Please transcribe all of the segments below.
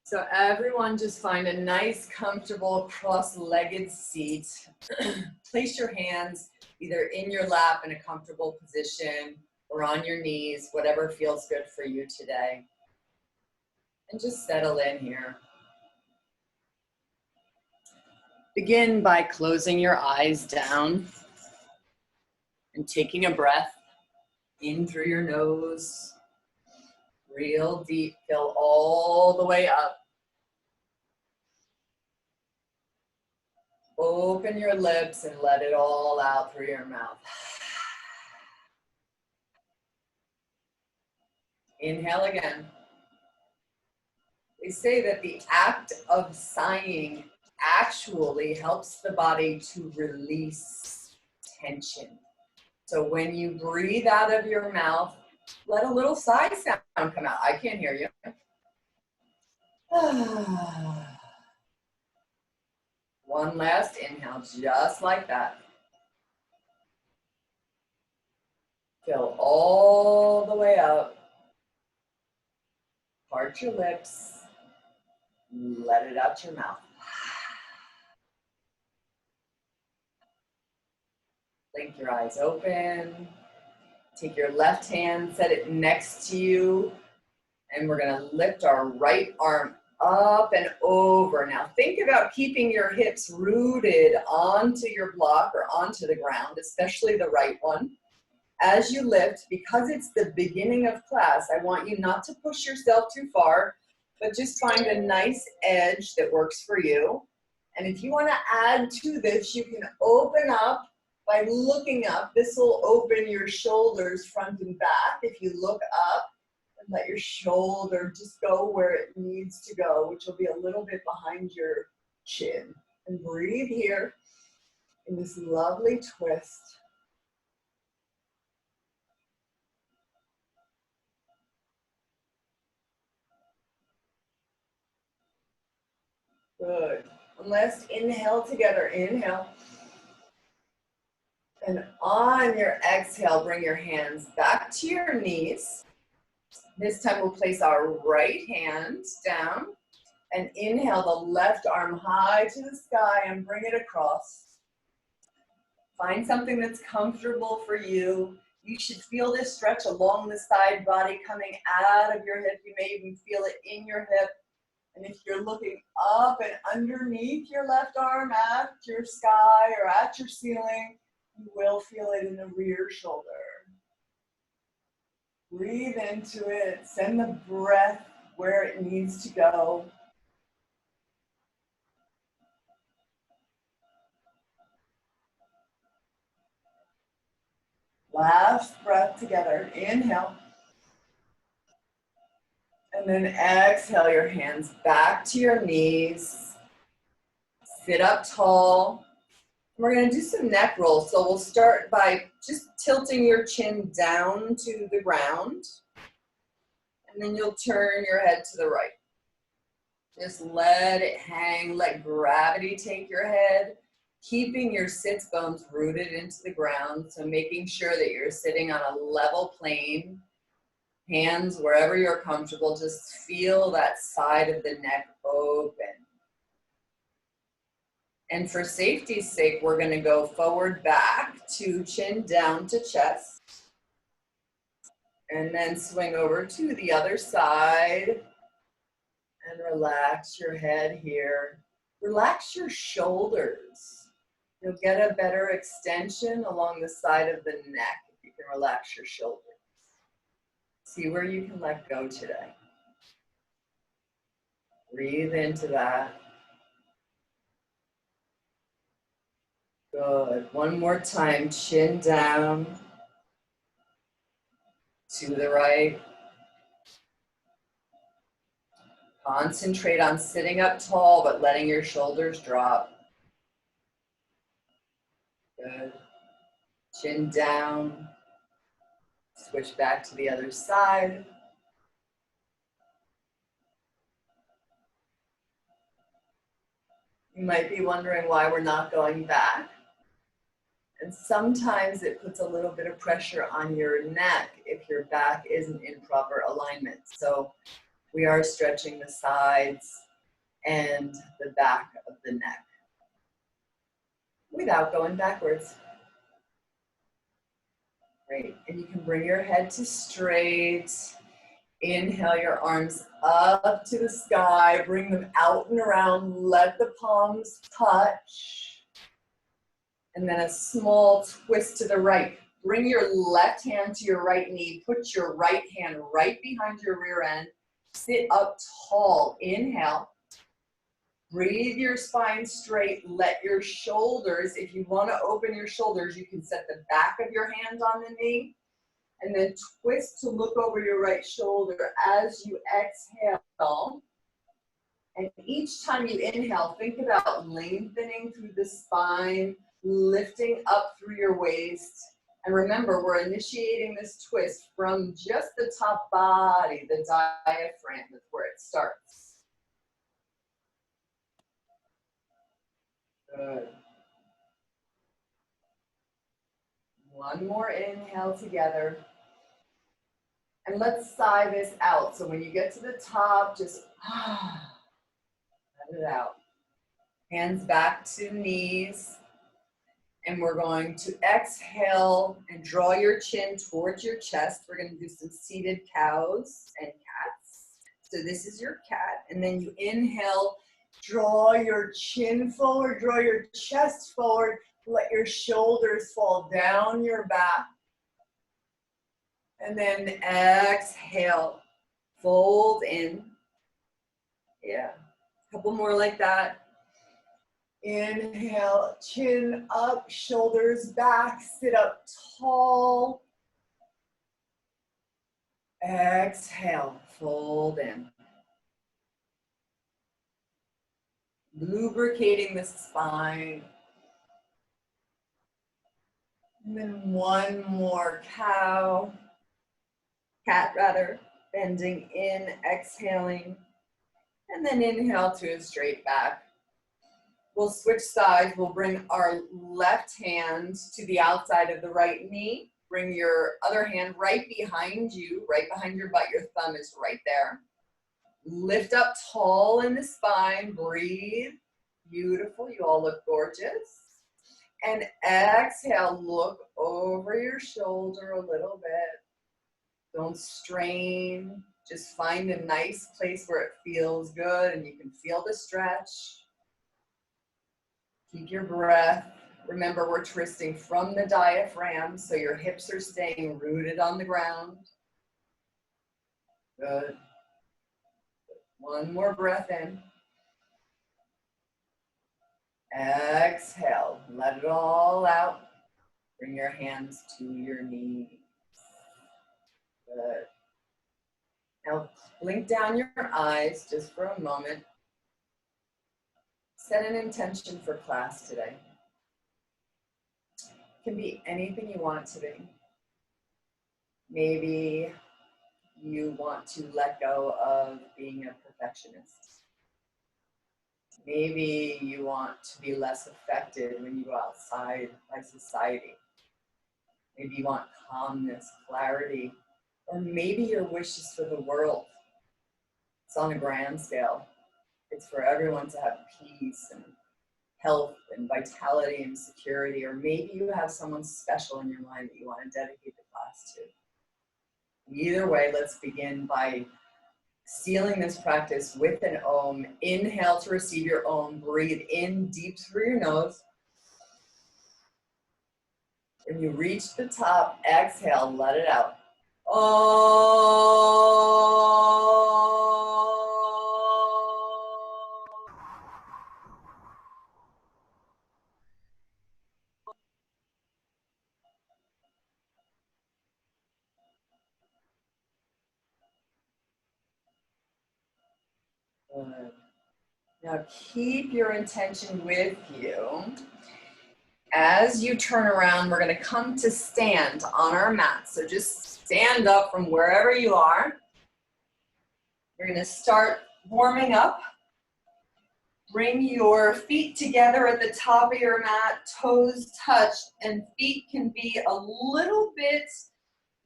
So everyone just find a nice, comfortable, cross-legged seat. Place your hands either in your lap in a comfortable position or on your knees, whatever feels good for you today. And just settle in here. Begin by closing your eyes down and taking a breath in through your nose, real deep, fill all the way up. Open your lips and let it all out through your mouth. Inhale again. They say that the act of sighing actually helps the body to release tension. So when you breathe out of your mouth, let a little sigh sound come out. I can't hear you. One last inhale, just like that. Fill all the way up. Part your lips. Let it out your mouth. Blink your eyes open. Take your left hand, set it next to you, and we're gonna lift our right arm up and over. Now think about keeping your hips rooted onto your block or onto the ground, especially the right one. As you lift, because it's the beginning of class, I want you not to push yourself too far, but just find a nice edge that works for you. And if you wanna add to this, you can open up by looking up. This will open your shoulders front and back. If you look up and let your shoulder just go where it needs to go, which will be a little bit behind your chin. And breathe here in this lovely twist. Good. One last inhale together. Inhale. And on your exhale, bring your hands back to your knees. This time we'll place our right hand down and inhale the left arm high to the sky and bring it across. Find something that's comfortable for you. You should feel this stretch along the side body coming out of your hip. You may even feel it in your hip. And if you're looking up and underneath your left arm at your sky or at your ceiling, you will feel it in the rear shoulder. Breathe into it. Send the breath where it needs to go. Last breath together. Inhale. And then exhale your hands back to your knees. Sit up tall. We're going to do some neck rolls. So we'll start by just tilting your chin down to the ground. And then you'll turn your head to the right. Just let it hang. Let gravity take your head. Keeping your sits bones rooted into the ground. So making sure that you're sitting on a level plane. Hands wherever you're comfortable. Just feel that side of the neck open. And for safety's sake, we're going to go forward, back to chin down to chest. And then swing over to the other side. And relax your head here. Relax your shoulders. You'll get a better extension along the side of the neck if you can relax your shoulders. See where you can let go today. Breathe into that. Good. One more time, chin down to the right. Concentrate on sitting up tall, but letting your shoulders drop. Good. Chin down. Switch back to the other side. You might be wondering why we're not going back. And sometimes it puts a little bit of pressure on your neck if your back isn't in proper alignment. So We are stretching the sides and the back of the neck without going backwards. Great, and you can bring your head to straight. Inhale your arms up to the sky, bring them out and around, let the palms touch. And then a small twist to the right. Bring your left hand to your right knee, put your right hand right behind your rear end, sit up tall, inhale. Breathe your spine straight, let your shoulders, if you want to open your shoulders, you can set the back of your hand on the knee, and then twist to look over your right shoulder as you exhale. And each time you inhale, think about lengthening through the spine, lifting up through your waist. And remember, we're initiating this twist from just the top body, the diaphragm, that's where it starts. Good. One more inhale together. And let's sigh this out. So when you get to the top, just let it out. Hands back to knees. And we're going to exhale and draw your chin towards your chest. We're going to do some seated cows and cats. So this is your cat. And then you inhale, draw your chin forward, draw your chest forward. Let your shoulders fall down your back. And then exhale, fold in. Yeah, a couple more like that. Inhale, chin up, shoulders back, sit up tall. Exhale, fold in. Lubricating the spine. And then one more cat rather, bending in, exhaling. And then inhale to a straight back. We'll switch sides. We'll bring our left hand to the outside of the right knee. Bring your other hand right behind you, right behind your butt. Your thumb is right there. Lift up tall in the spine. Breathe. Beautiful. You all look gorgeous. And exhale. Look over your shoulder a little bit. Don't strain. Just find a nice place where it feels good and you can feel the stretch. Keep your breath. Remember, we're twisting from the diaphragm, so your hips are staying rooted on the ground. Good. One more breath in. Exhale. Let it all out. Bring your hands to your knees. Good. Now, blink down your eyes just for a moment. Set an intention for class today. It can be anything you want it to be. Maybe you want to let go of being a perfectionist. Maybe you want to be less affected when you go outside by society. Maybe you want calmness, clarity, or maybe your wish is for the world. It's on a grand scale. It's for everyone to have peace and health and vitality and security, or maybe you have someone special in your mind that you want to dedicate the class to. Either way, let's begin by sealing this practice with an Om. Inhale to receive your Om. Breathe in deep through your nose. When you reach the top, exhale, let it out. Good. Now keep your intention with you. As you turn around, we're going to come to stand on our mat. So just stand up from wherever you are. You're going to start warming up. Bring your feet together at the top of your mat, toes touched, and feet can be a little bit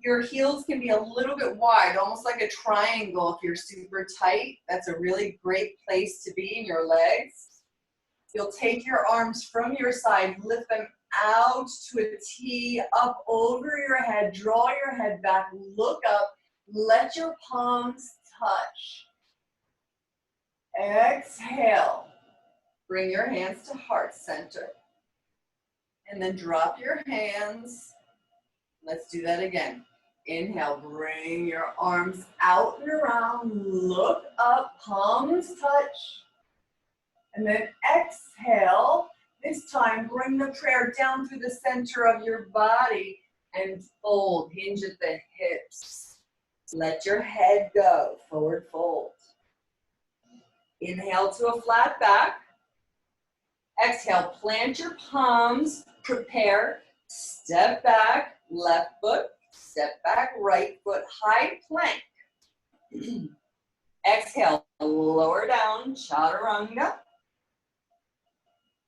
Your heels can be a little bit wide, almost like a triangle if you're super tight. That's a really great place to be in your legs. You'll take your arms from your side, lift them out to a T, up over your head, draw your head back, look up, let your palms touch. Exhale. Bring your hands to heart center. And then drop your hands. Let's do that again. Inhale, bring your arms out and around, look up, palms touch. And then exhale. This time, bring the prayer down through the center of your body and fold, hinge at the hips. Let your head go, forward fold. Inhale to a flat back. Exhale, plant your palms, prepare, step back, left foot, step back, right foot, high plank. Exhale, lower down, chaturanga.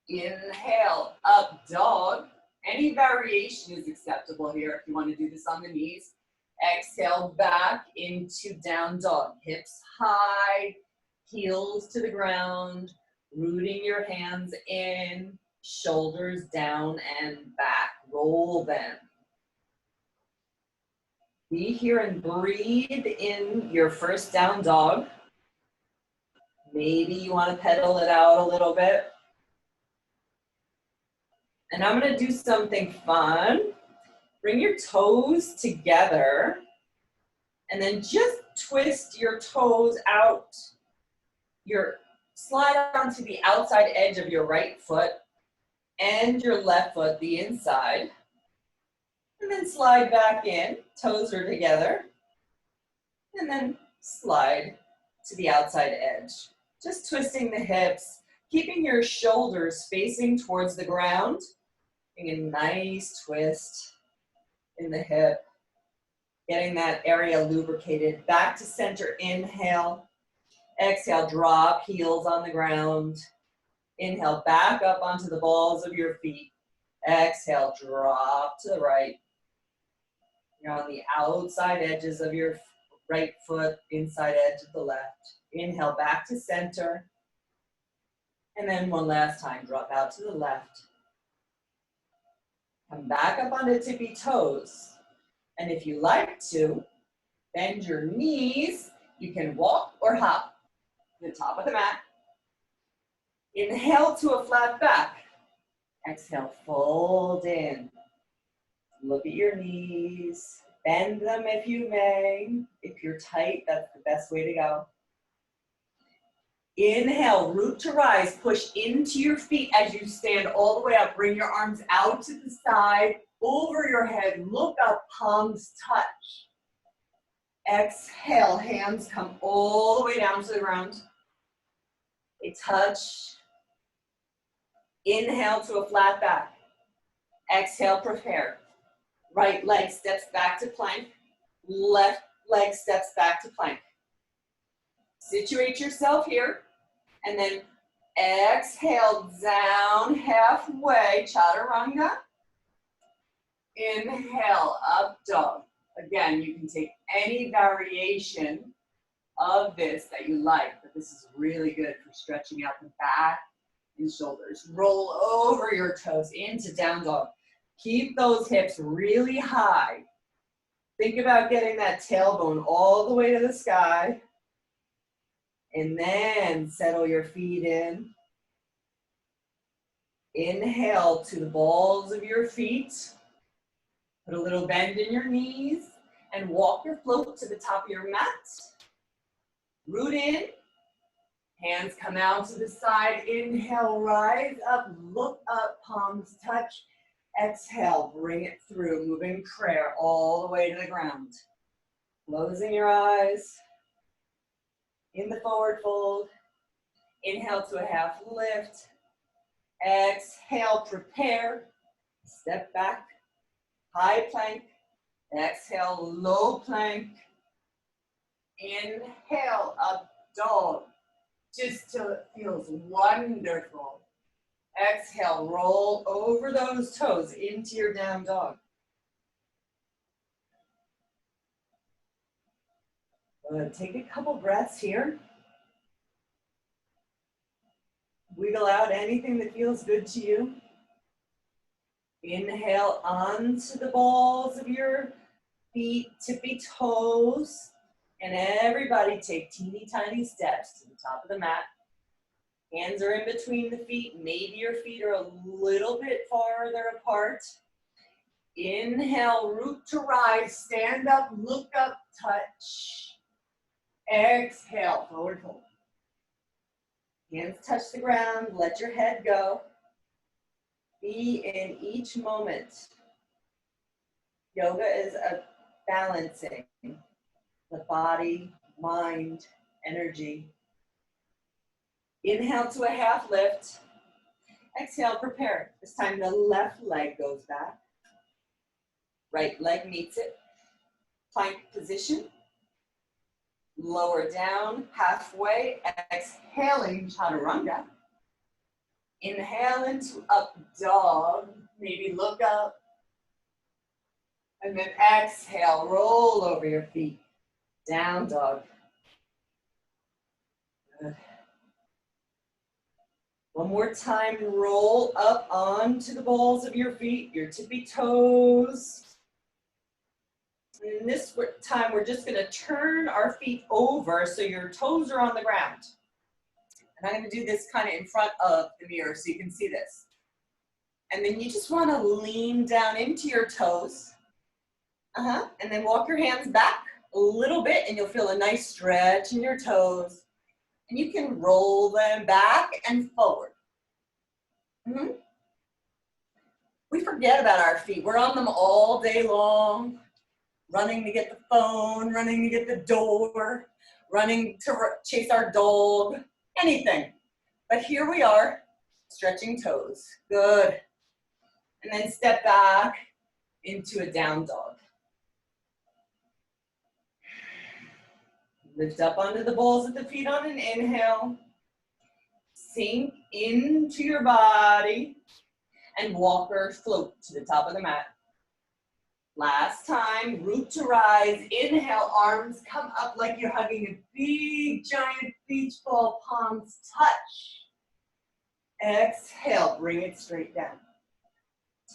Inhale, up dog. Any variation is acceptable here if you want to do this on the knees. Exhale, back into down dog. Hips high, heels to the ground, rooting your hands in, shoulders down and back. Roll them. Be here and breathe in your first down dog. Maybe you want to pedal it out a little bit. And I'm going to do something fun. Bring your toes together and then just twist your toes out. Slide onto the outside edge of your right foot and your left foot, the inside. And then slide back in, toes are together. And then slide to the outside edge. Just twisting the hips, keeping your shoulders facing towards the ground. Getting a nice twist in the hip. Getting that area lubricated. Back to center, inhale. Exhale, drop heels on the ground. Inhale, back up onto the balls of your feet. Exhale, drop to the right. You're on the outside edges of your right foot, inside edge of the left. Inhale, back to center. And then one last time, drop out to the left. Come back up onto tippy toes. And if you like to, bend your knees. You can walk or hop to the top of the mat. Inhale to a flat back. Exhale, fold in. Look at your knees. Bend them if you may. If you're tight, that's the best way to go. Inhale, root to rise. Push into your feet as you stand all the way up. Bring your arms out to the side, over your head. Look up, palms touch. Exhale, hands come all the way down to the ground. They touch. Inhale to a flat back. Exhale, prepare. Right leg steps back to plank. Left leg steps back to plank. Situate yourself here. And then exhale down halfway, chaturanga. Inhale, up dog. Again, you can take any variation of this that you like, but this is really good for stretching out the back and shoulders. Roll over your toes into down dog. Keep those hips really high. Think about getting that tailbone all the way to the sky. And then settle your feet in. Inhale to the balls of your feet. Put a little bend in your knees and walk your float to the top of your mat. Root in. Hands come out to the side. Inhale, rise up, look up, palms touch. Exhale, bring it through, moving prayer all the way to the ground. Closing your eyes. In the forward fold. Inhale to a half lift. Exhale, prepare. Step back. High plank. Exhale, low plank. Inhale, up dog. Just till it feels wonderful. Exhale, roll over those toes into your down dog. Good. Take a couple breaths here. Wiggle out anything that feels good to you. Inhale onto the balls of your feet, tippy toes. And everybody take teeny tiny steps to the top of the mat. Hands are in between the feet. Maybe your feet are a little bit farther apart. Inhale, root to rise, stand up, look up, touch. Exhale, forward fold. Hands touch the ground, let your head go. Be in each moment. Yoga is a balancing the body, mind, energy. Inhale to a half lift. Exhale, prepare. This time the left leg goes back. Right leg meets it. Plank position. Lower down, halfway. Exhaling, chaturanga. Inhale into up dog. Maybe look up. And then exhale, roll over your feet. Down dog. Good. One more time, roll up onto the balls of your feet, your tippy toes. And this time, we're just gonna turn our feet over so your toes are on the ground. And I'm gonna do this kind of in front of the mirror so you can see this. And then you just wanna lean down into your toes. And then walk your hands back a little bit and you'll feel a nice stretch in your toes. And you can roll them back and forward. We forget about our feet. We're on them all day long, running to get the phone, running to get the door, running to chase our dog, anything. But here we are, stretching toes. Good. And then step back into a down dog. Lift up onto the balls of the feet on an inhale. Sink into your body and walk or float to the top of the mat. Last time, root to rise. Inhale, arms come up like you're hugging a big giant beach ball, palms touch. Exhale, bring it straight down.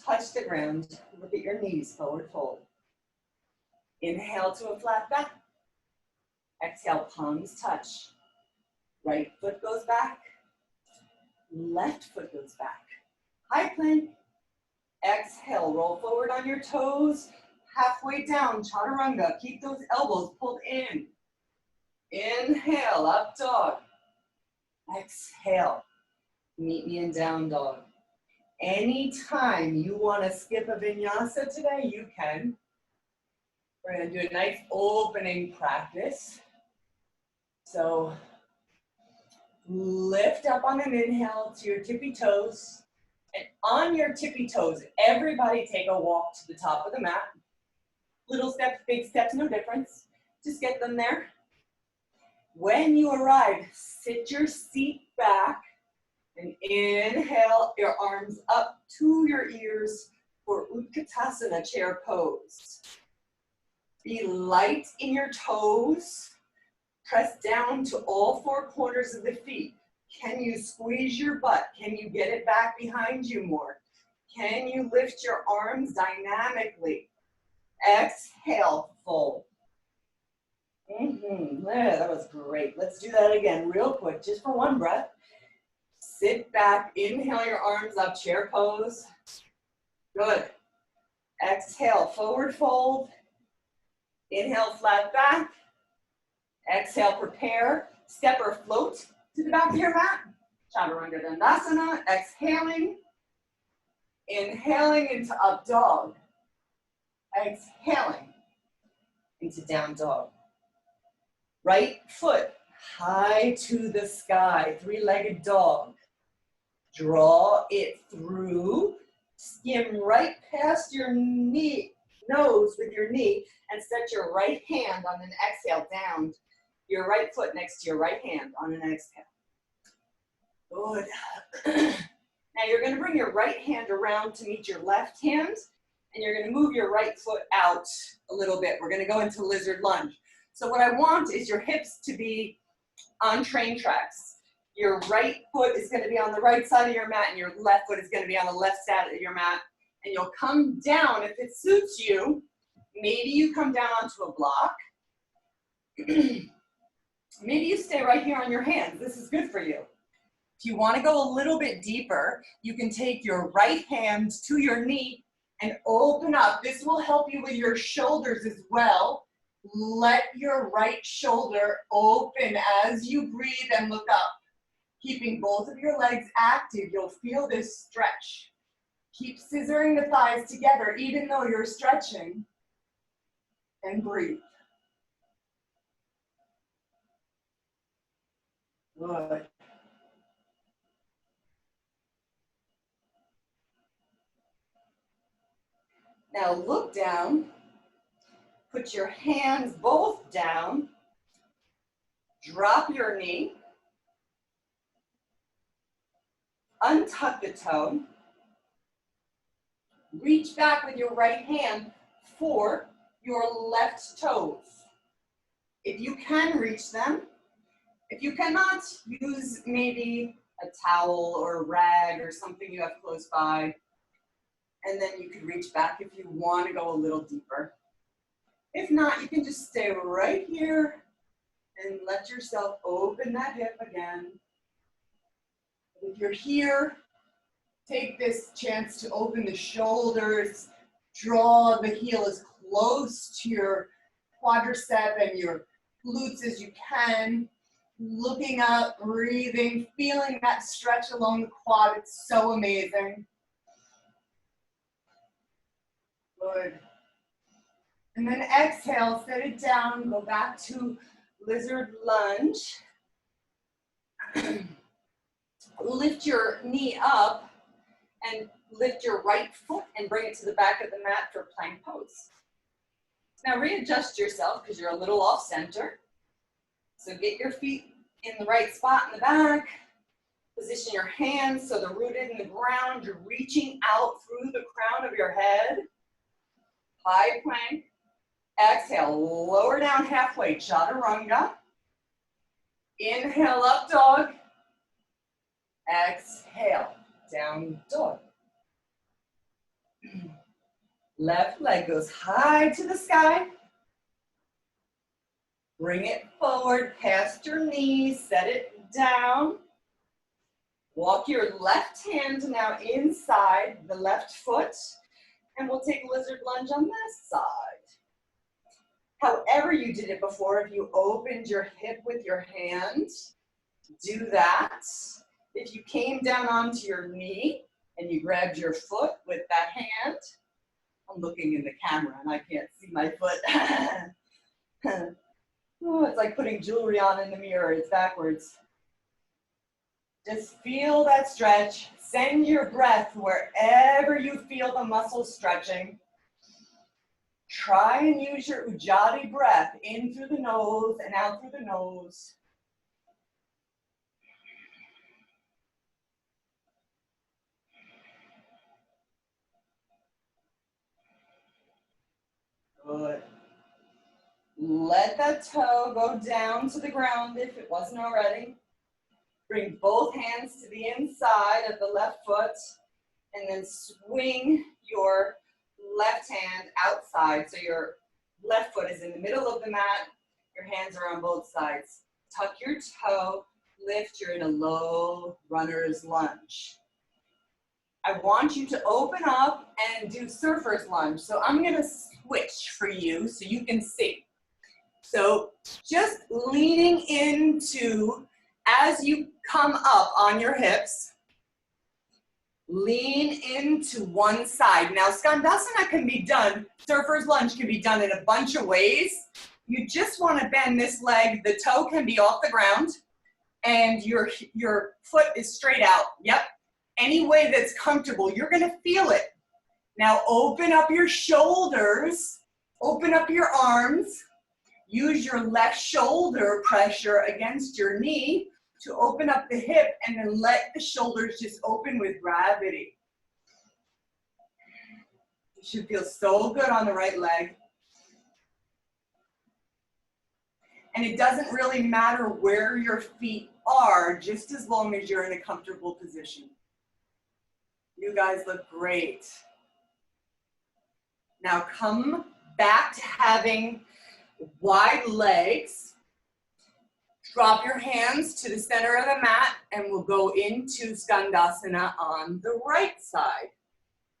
Touch the ground, look at your knees, forward fold. Inhale to a flat back. Exhale, palms touch. Right foot goes back. Left foot goes back. High plank. Exhale, roll forward on your toes. Halfway down, chaturanga. Keep those elbows pulled in. Inhale, up dog. Exhale, meet me in down dog. Anytime you want to skip a vinyasa today, you can. We're going to do a nice opening practice. So lift up on an inhale to your tippy toes. And on your tippy toes, everybody take a walk to the top of the mat. Little steps, big steps, no difference. Just get them there. When you arrive, sit your seat back and inhale your arms up to your ears for Utkatasana chair pose. Be light in your toes. Press down to all four corners of the feet. Can you squeeze your butt? Can you get it back behind you more? Can you lift your arms dynamically? Exhale, fold. Yeah, that was great. Let's do that again real quick, just for one breath. Sit back, inhale your arms up, chair pose. Good. Exhale, forward fold. Inhale, flat back. Exhale, prepare. Step or float to the back of your mat. Chaturanga Dandasana. Exhaling. Inhaling into up dog. Exhaling into down dog. Right foot high to the sky. Three-legged dog. Draw it through. Skim right past your knee, nose with your knee, and set your right hand on an exhale down. Your right foot next to your right hand on an exhale. Good. Now you're going to bring your right hand around to meet your left hand, and you're going to move your right foot out a little bit. We're going to go into lizard lunge. So what I want is your hips to be on train tracks. Your right foot is going to be on the right side of your mat, and your left foot is going to be on the left side of your mat. And you'll come down, if it suits you, maybe you come down onto a block. Maybe you stay right here on your hands. This is good for you. If you want to go a little bit deeper, you can take your right hand to your knee and open up. This will help you with your shoulders as well. Let your right shoulder open as you breathe and look up. Keeping both of your legs active, you'll feel this stretch. Keep scissoring the thighs together even though you're stretching. And breathe. Good. Now look down. Put your hands both down. Drop your knee. Untuck the toe. Reach back with your right hand for your left toes. If you can reach them. If you cannot, use maybe a towel or a rag or something you have close by. And then you can reach back if you want to go a little deeper. If not, you can just stay right here and let yourself open that hip again. If you're here, take this chance to open the shoulders, draw the heel as close to your quadricep and your glutes as you can. Looking up, breathing, feeling that stretch along the quad. It's so amazing. Good. And then exhale, set it down, go back to lizard lunge. Lift your knee up and lift your right foot and bring it to the back of the mat for plank pose. Now readjust yourself because you're a little off center. So get your feet in the right spot in the back. Position your hands so they're rooted in the ground. You're reaching out through the crown of your head. High plank. Exhale, lower down halfway, chaturanga. Inhale, up dog. Exhale, down dog. Left leg goes high to the sky. Bring it forward, past your knees, set it down. Walk your left hand now inside the left foot, and we'll take lizard lunge on this side. However you did it before, if you opened your hip with your hand, do that. If you came down onto your knee and you grabbed your foot with that hand, I'm looking in the camera and I can't see my foot. Oh, it's like putting jewelry on in the mirror, it's backwards. Just feel that stretch. Send your breath wherever you feel the muscles stretching. Try and use your Ujjayi breath in through the nose and out through the nose. Good. Let that toe go down to the ground if it wasn't already. Bring both hands to the inside of the left foot and then swing your left hand outside. So your left foot is in the middle of the mat. Your hands are on both sides. Tuck your toe, lift, you're in a low runner's lunge. I want you to open up and do surfer's lunge. So I'm gonna switch for you so you can see. So just leaning into, as you come up on your hips, lean into one side. Now Skandasana can be done, surfer's lunge can be done in a bunch of ways. You just want to bend this leg, the toe can be off the ground, and your foot is straight out. Yep, any way that's comfortable, you're gonna feel it. Now open up your shoulders, open up your arms, use your left shoulder pressure against your knee to open up the hip, and then let the shoulders just open with gravity. You should feel so good on the right leg. And it doesn't really matter where your feet are, just as long as you're in a comfortable position. You guys look great. Now come back to having wide legs. Drop your hands to the center of the mat and we'll go into Skandasana on the right side.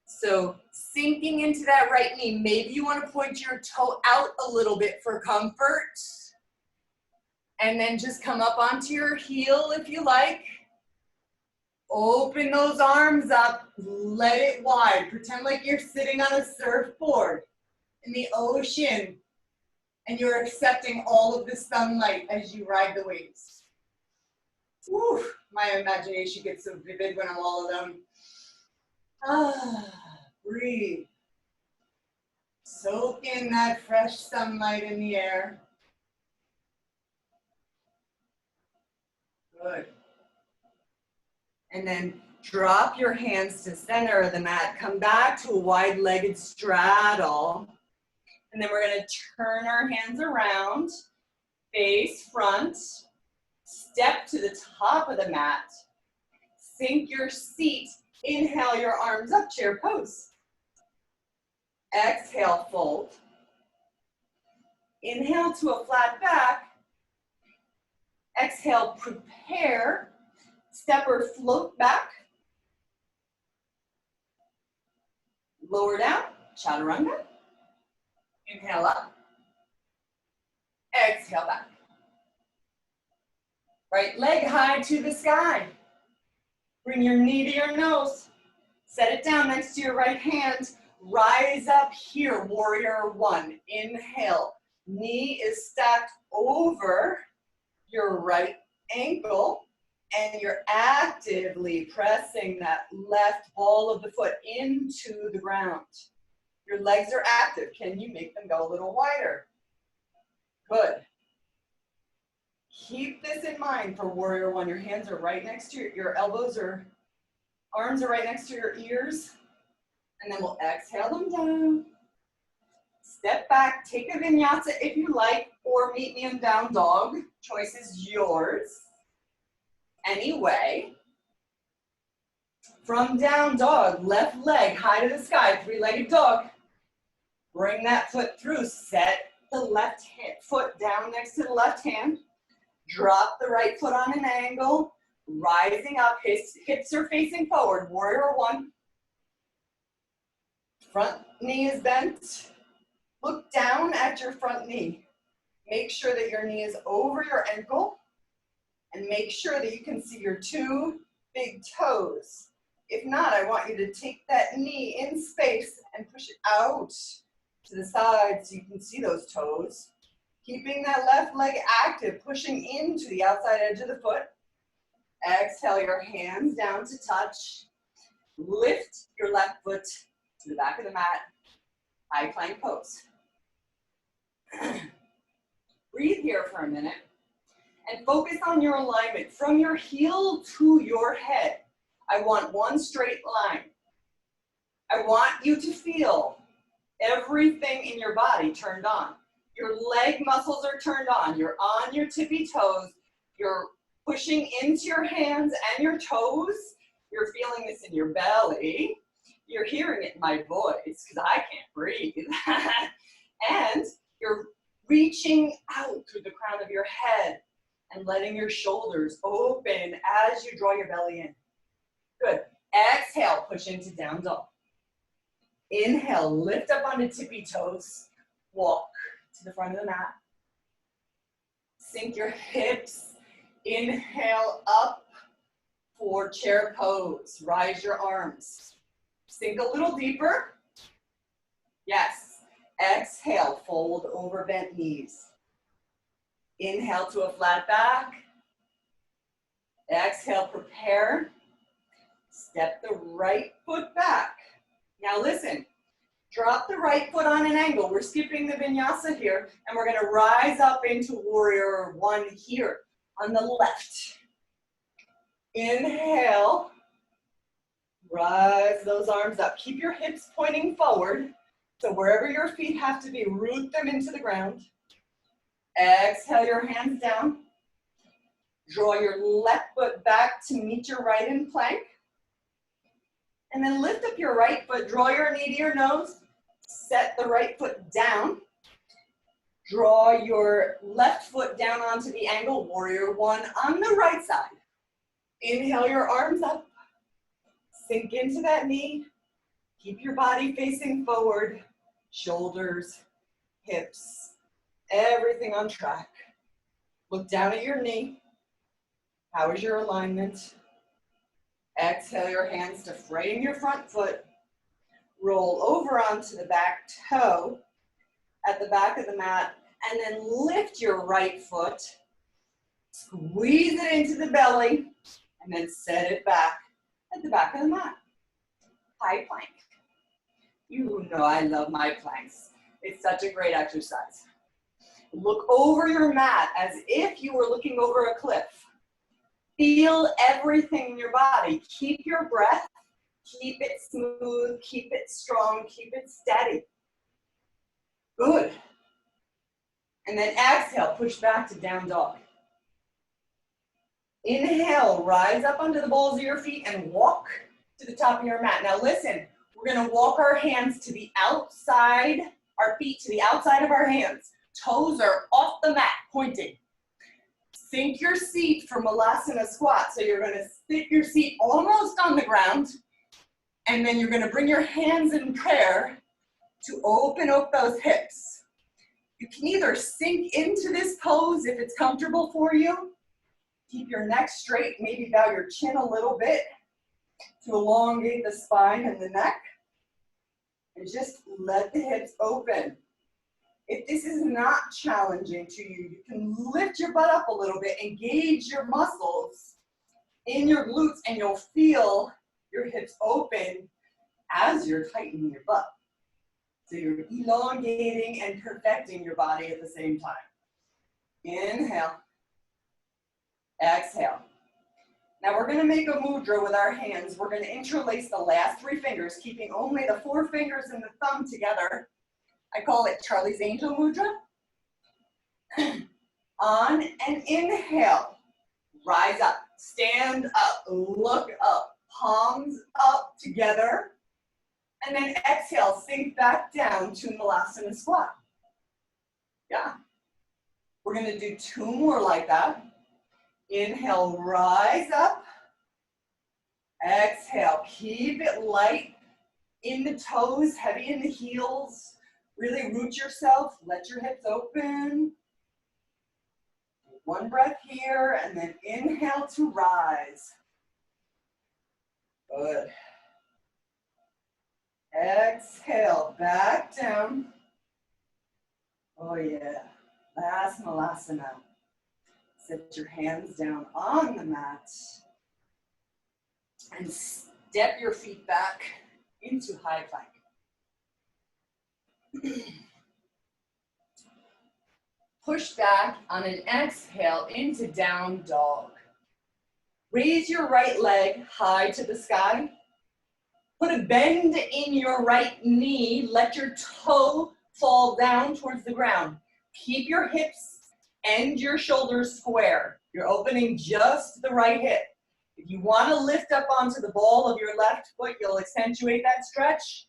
So sinking into that right knee, maybe you want to point your toe out a little bit for comfort. And then just come up onto your heel if you like. Open those arms up, let it wide. Pretend like you're sitting on a surfboard in the ocean and you're accepting all of the sunlight as you ride the waves. Whew, my imagination gets so vivid when I'm all alone. Breathe. Soak in that fresh sunlight in the air. Good. And then drop your hands to center of the mat. Come back to a wide-legged straddle. And then we're going to turn our hands around, face front, step to the top of the mat, sink your seat, inhale your arms up, chair pose. Exhale, fold. Inhale to a flat back. Exhale, prepare. Step or float back. Lower down, chaturanga. Inhale up. Exhale back. Right leg high to the sky. Bring your knee to your nose. Set it down next to your right hand. Rise up here, warrior one. Inhale. Knee is stacked over your right ankle. And you're actively pressing that left ball of the foot into the ground. Your legs are active. Can you make them go a little wider? Good. Keep this in mind for warrior one. Your hands are right next to your elbows or arms are right next to your ears. And then we'll exhale them down. Step back, take a vinyasa if you like, or meet me in down dog. Choice is yours. Anyway, from down dog, left leg high to the sky, three-legged dog. Bring that foot through. Set the left foot down next to the left hand. Drop the right foot on an angle. Rising up, hips are facing forward. Warrior one. Front knee is bent. Look down at your front knee. Make sure that your knee is over your ankle. And make sure that you can see your two big toes. If not, I want you to take that knee in space and push it out to the side so you can see those toes. Keeping that left leg active, pushing into the outside edge of the foot. Exhale your hands down to touch. Lift your left foot to the back of the mat. High plank pose. Breathe here for a minute. And focus on your alignment from your heel to your head. I want one straight line. I want you to feel everything in your body turned on. Your leg muscles are turned on. You're on your tippy toes. You're pushing into your hands and your toes. You're feeling this in your belly. You're hearing it in my voice because I can't breathe. And you're reaching out through the crown of your head and letting your shoulders open as you draw your belly in. Good. Exhale, push into down dog. Inhale, lift up onto tippy toes. Walk to the front of the mat. Sink your hips. Inhale up for chair pose. Rise your arms. Sink a little deeper. Yes. Exhale, fold over bent knees. Inhale to a flat back. Exhale, prepare. Step the right foot back. Now listen, drop the right foot on an angle. We're skipping the vinyasa here, and we're gonna rise up into warrior one here on the left. Inhale, rise those arms up. Keep your hips pointing forward. So wherever your feet have to be, root them into the ground. Exhale your hands down. Draw your left foot back to meet your right in plank. And then lift up your right foot, draw your knee to your nose, set the right foot down. Draw your left foot down onto the angle, warrior one on the right side. Inhale your arms up, sink into that knee. Keep your body facing forward, shoulders, hips, everything on track. Look down at your knee. How is your alignment? Exhale your hands to frame your front foot. Roll over onto the back toe at the back of the mat, and then lift your right foot. Squeeze it into the belly, and then set it back at the back of the mat. High plank. You know I love my planks. It's such a great exercise. Look over your mat as if you were looking over a cliff. Feel everything in your body. Keep your breath. Keep it smooth. Keep it strong. Keep it steady. Good. And then exhale, push back to down dog. Inhale, rise up onto the balls of your feet and walk to the top of your mat. Now listen, we're gonna walk our hands to the outside, our feet to the outside of our hands. Toes are off the mat, pointing. Sink your seat for Malasana squat. So you're gonna sit your seat almost on the ground, and then you're gonna bring your hands in prayer to open up those hips. You can either sink into this pose if it's comfortable for you. Keep your neck straight, maybe bow your chin a little bit to elongate the spine and the neck. And just let the hips open. If this is not challenging to you, you can lift your butt up a little bit, engage your muscles in your glutes, and you'll feel your hips open as you're tightening your butt. So you're elongating and perfecting your body at the same time. Inhale. Exhale. Now we're going to make a mudra with our hands. We're going to interlace the last 3 fingers, keeping only the 4 fingers and the thumb together. I call it Charlie's Angel Mudra. On an inhale, rise up, stand up, look up, palms up together. And then exhale, sink back down to Malasana squat. Yeah. We're going to do 2 more like that. Inhale, rise up. Exhale, keep it light in the toes, heavy in the heels. Really root yourself, let your hips open. 1 breath here, and then inhale to rise. Good. Exhale, back down. Oh yeah, last Malasana. Set your hands down on the mat and step your feet back into high plank. Push back on an exhale into down dog. Raise your right leg high to the sky. Put a bend in your right knee. Let your toe fall down towards the ground. Keep your hips and your shoulders square. You're opening just the right hip. If you want to lift up onto the ball of your left foot, you'll accentuate that stretch.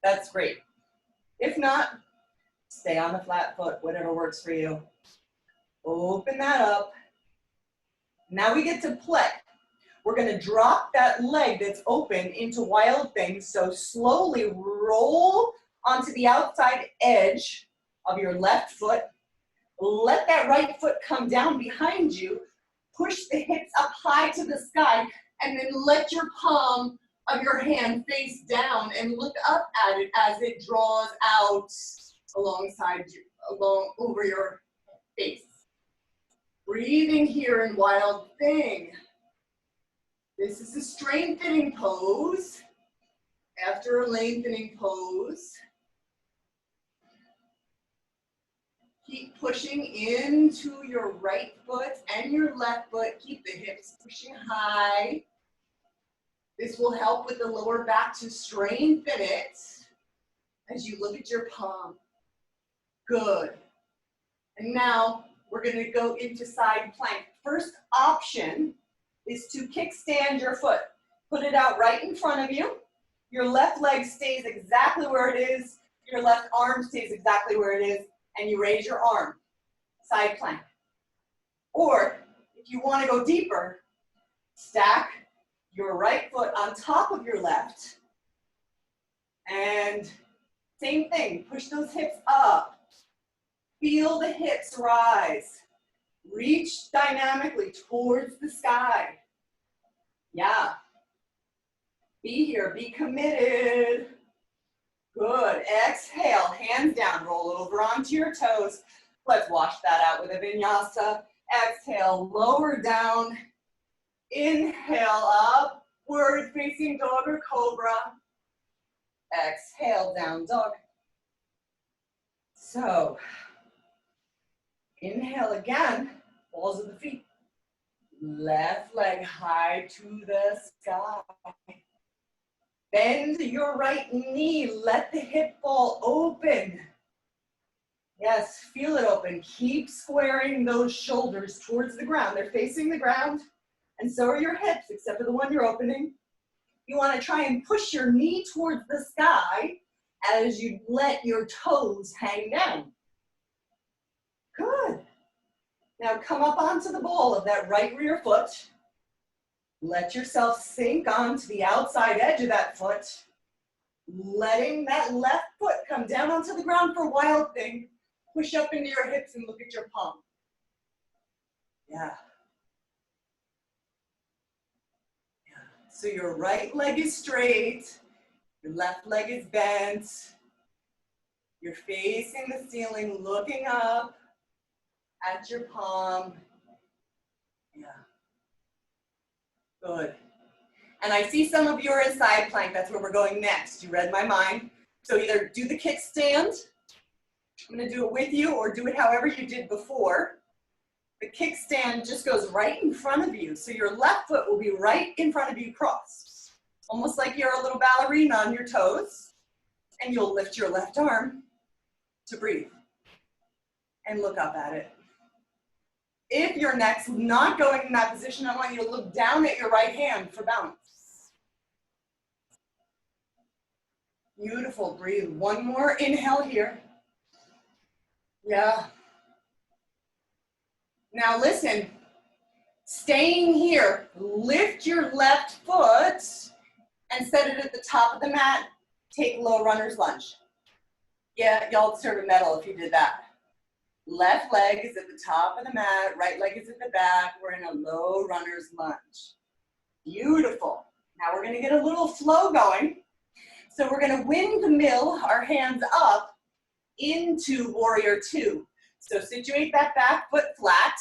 That's great. If not, stay on the flat foot, whatever works for you. Open that up. Now we get to play. We're going to drop that leg that's open into wild thing. So slowly roll onto the outside edge of your left foot. Let that right foot come down behind you. Push the hips up high to the sky, and then let your palm of your hand face down and look up at it as it draws out alongside you, over your face. Breathing here in wild thing. This is a strengthening pose after a lengthening pose. Keep pushing into your right foot and your left foot. Keep the hips pushing high. This will help with the lower back to strengthen it as you look at your palm. Good. And now we're going to go into side plank. First option is to kickstand your foot. Put it out right in front of you. Your left leg stays exactly where it is. Your left arm stays exactly where it is. And you raise your arm. Side plank. Or if you want to go deeper, stack your right foot on top of your left. And same thing, push those hips up. Feel the hips rise. Reach dynamically towards the sky. Yeah. Be here, be committed. Good. Exhale, hands down, roll over onto your toes. Let's wash that out with a vinyasa. Exhale, lower down. Inhale, upward facing dog or cobra. Exhale, down dog. So, inhale again, balls of the feet. Left leg high to the sky. Bend your right knee, let the hip ball open. Yes, feel it open. Keep squaring those shoulders towards the ground. They're facing the ground, and so are your hips, except for the one you're opening. You want to try and push your knee towards the sky as you let your toes hang down. Good. Now come up onto the ball of that right rear foot. Let yourself sink onto the outside edge of that foot. Letting that left foot come down onto the ground for wild thing. Push up into your hips and look at your palm. Yeah. So your right leg is straight. Your left leg is bent. You're facing the ceiling, looking up at your palm. Yeah. Good. And I see some of you are in side plank. That's where we're going next. You read my mind. So either do the kickstand. I'm going to do it with you, or do it however you did before. The kickstand just goes right in front of you. So your left foot will be right in front of you crossed. Almost like you're a little ballerina on your toes. And you'll lift your left arm to breathe. And look up at it. If your neck's not going in that position, I want you to look down at your right hand for balance. Beautiful, breathe. One more inhale here. Yeah. Now listen, staying here, lift your left foot and set it at the top of the mat. Take low runner's lunge. Yeah, y'all deserve a medal if you did that. Left leg is at the top of the mat, right leg is at the back. We're in a low runner's lunge. Beautiful. Now we're gonna get a little flow going. So we're gonna windmill our hands up into warrior two. So situate that back foot flat.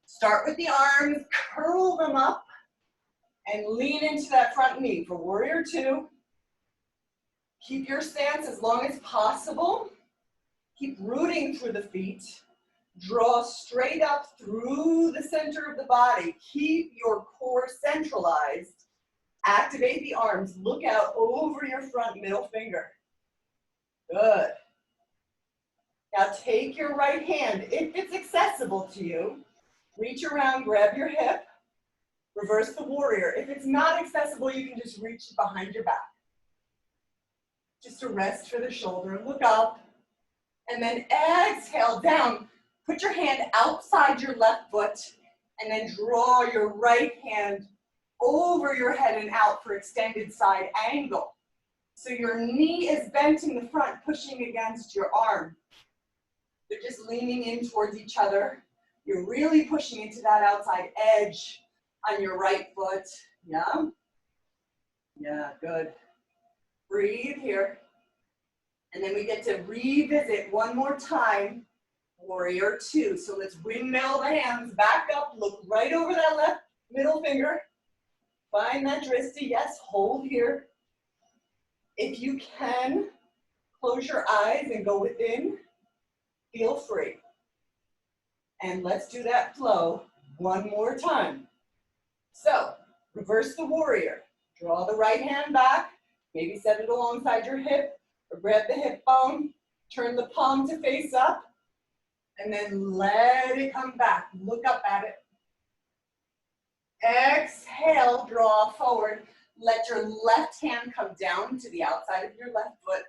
Start with the arms, curl them up, and lean into that front knee for warrior two. Keep your stance as long as possible. Keep rooting through the feet. Draw straight up through the center of the body. Keep your core centralized. Activate the arms. Look out over your front middle finger. Good. Now take your right hand, if it's accessible to you, reach around, grab your hip, reverse the warrior. If it's not accessible, you can just reach behind your back. Just a rest for the shoulder, look up, and then exhale down. Put your hand outside your left foot, and then draw your right hand over your head and out for extended side angle. So your knee is bent in the front, pushing against your arm. They're just leaning in towards each other. You're really pushing into that outside edge on your right foot. Yeah? Yeah, good. Breathe here. And then we get to revisit one more time, warrior two. So let's windmill the hands back up, look right over that left middle finger. Find that drishti, yes, hold here. If you can, close your eyes and go within. Feel free. And let's do that flow one more time. So, reverse the warrior. Draw the right hand back. Maybe set it alongside your hip or grab the hip bone. Turn the palm to face up. And then let it come back. Look up at it. Exhale, draw forward. Let your left hand come down to the outside of your left foot.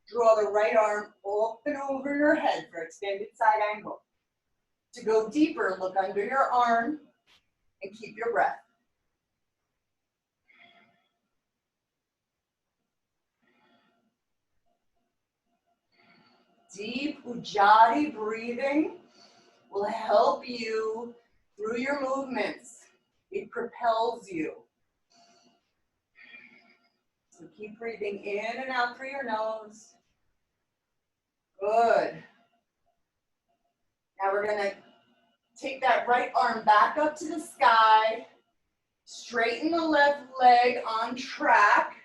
Draw the right arm up and over your head for extended side angle. To go deeper, look under your arm and keep your breath. Deep Ujjayi breathing will help you through your movements. It propels you. So keep breathing in and out through your nose. Good. Now we're gonna take that right arm back up to the sky. Straighten the left leg on track.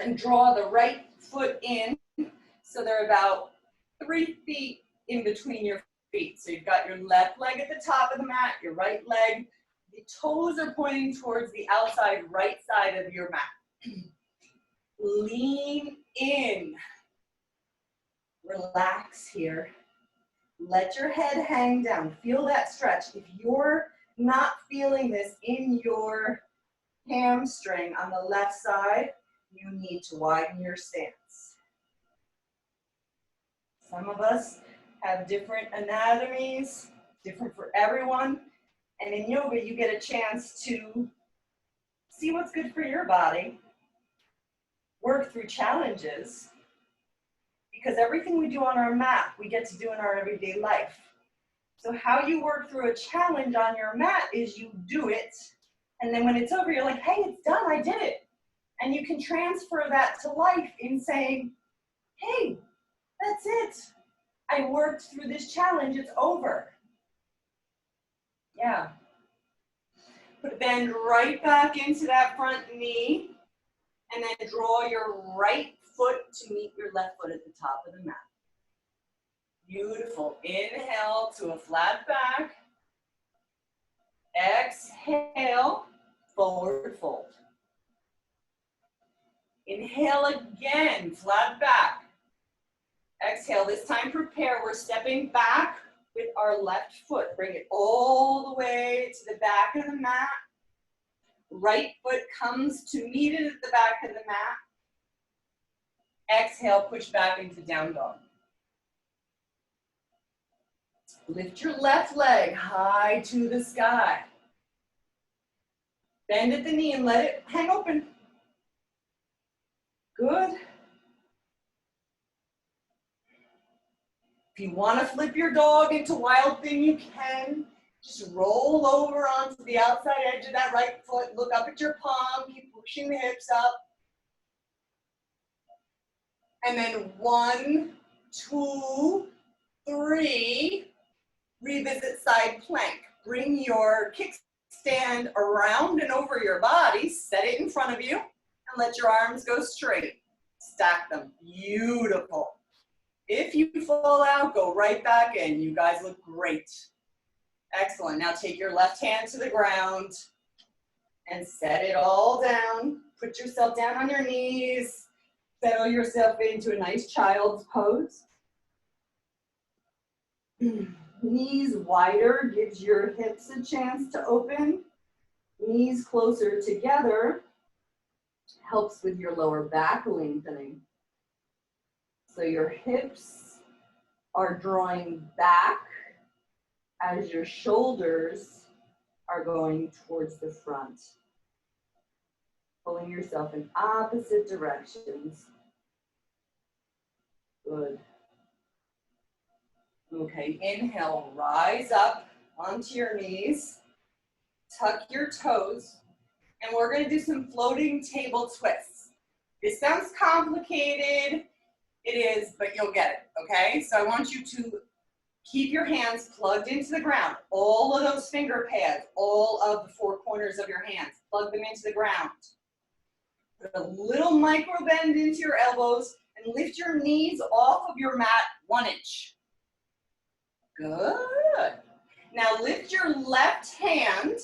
And draw the right foot in. So they're about 3 feet in between your feet. So you've got your left leg at the top of the mat, your right leg. The toes are pointing towards the outside right side of your mat. Lean in. Relax here. Let your head hang down. Feel that stretch. If you're not feeling this in your hamstring on the left side, you need to widen your stance. Some of us have different anatomies, different for everyone. And in yoga, you get a chance to see what's good for your body, work through challenges, because everything we do on our mat, we get to do in our everyday life. So how you work through a challenge on your mat is you do it, and then when it's over, you're like, hey, it's done, I did it. And you can transfer that to life in saying, hey, that's it. I worked through this challenge, it's over. Yeah. Bend right back into that front knee, and then draw your right foot to meet your left foot at the top of the mat. Beautiful. Inhale to a flat back. Exhale, forward fold. Inhale again, flat back. Exhale, this time prepare. We're stepping back with our left foot. Bring it all the way to the back of the mat. Right foot comes to meet it at the back of the mat. Exhale, push back into down dog. Lift your left leg high to the sky. Bend at the knee and let it hang open. Good. If you want to flip your dog into wild thing, you can. Just roll over onto the outside edge of that right foot. Look up at your palm. Keep pushing the hips up. And then 1, 2, 3. Revisit side plank. Bring your kickstand around and over your body. Set it in front of you. And let your arms go straight. Stack them. Beautiful. If you fall out, go right back in. You guys look great. Excellent. Now take your left hand to the ground and set it all down. Put yourself down on your knees. Settle yourself into a nice child's pose. Knees wider gives your hips a chance to open. Knees closer together helps with your lower back lengthening. So your hips are drawing back as your shoulders are going towards the front. Pulling yourself in opposite directions. Good. Okay, inhale, rise up onto your knees. Tuck your toes. And we're going to do some floating table twists. This sounds complicated. It is, but you'll get it, okay? So I want you to keep your hands plugged into the ground. All of those finger pads, all of the 4 corners of your hands, plug them into the ground. Put a little micro bend into your elbows and lift your knees off of your mat 1 inch. Good. Now lift your left hand,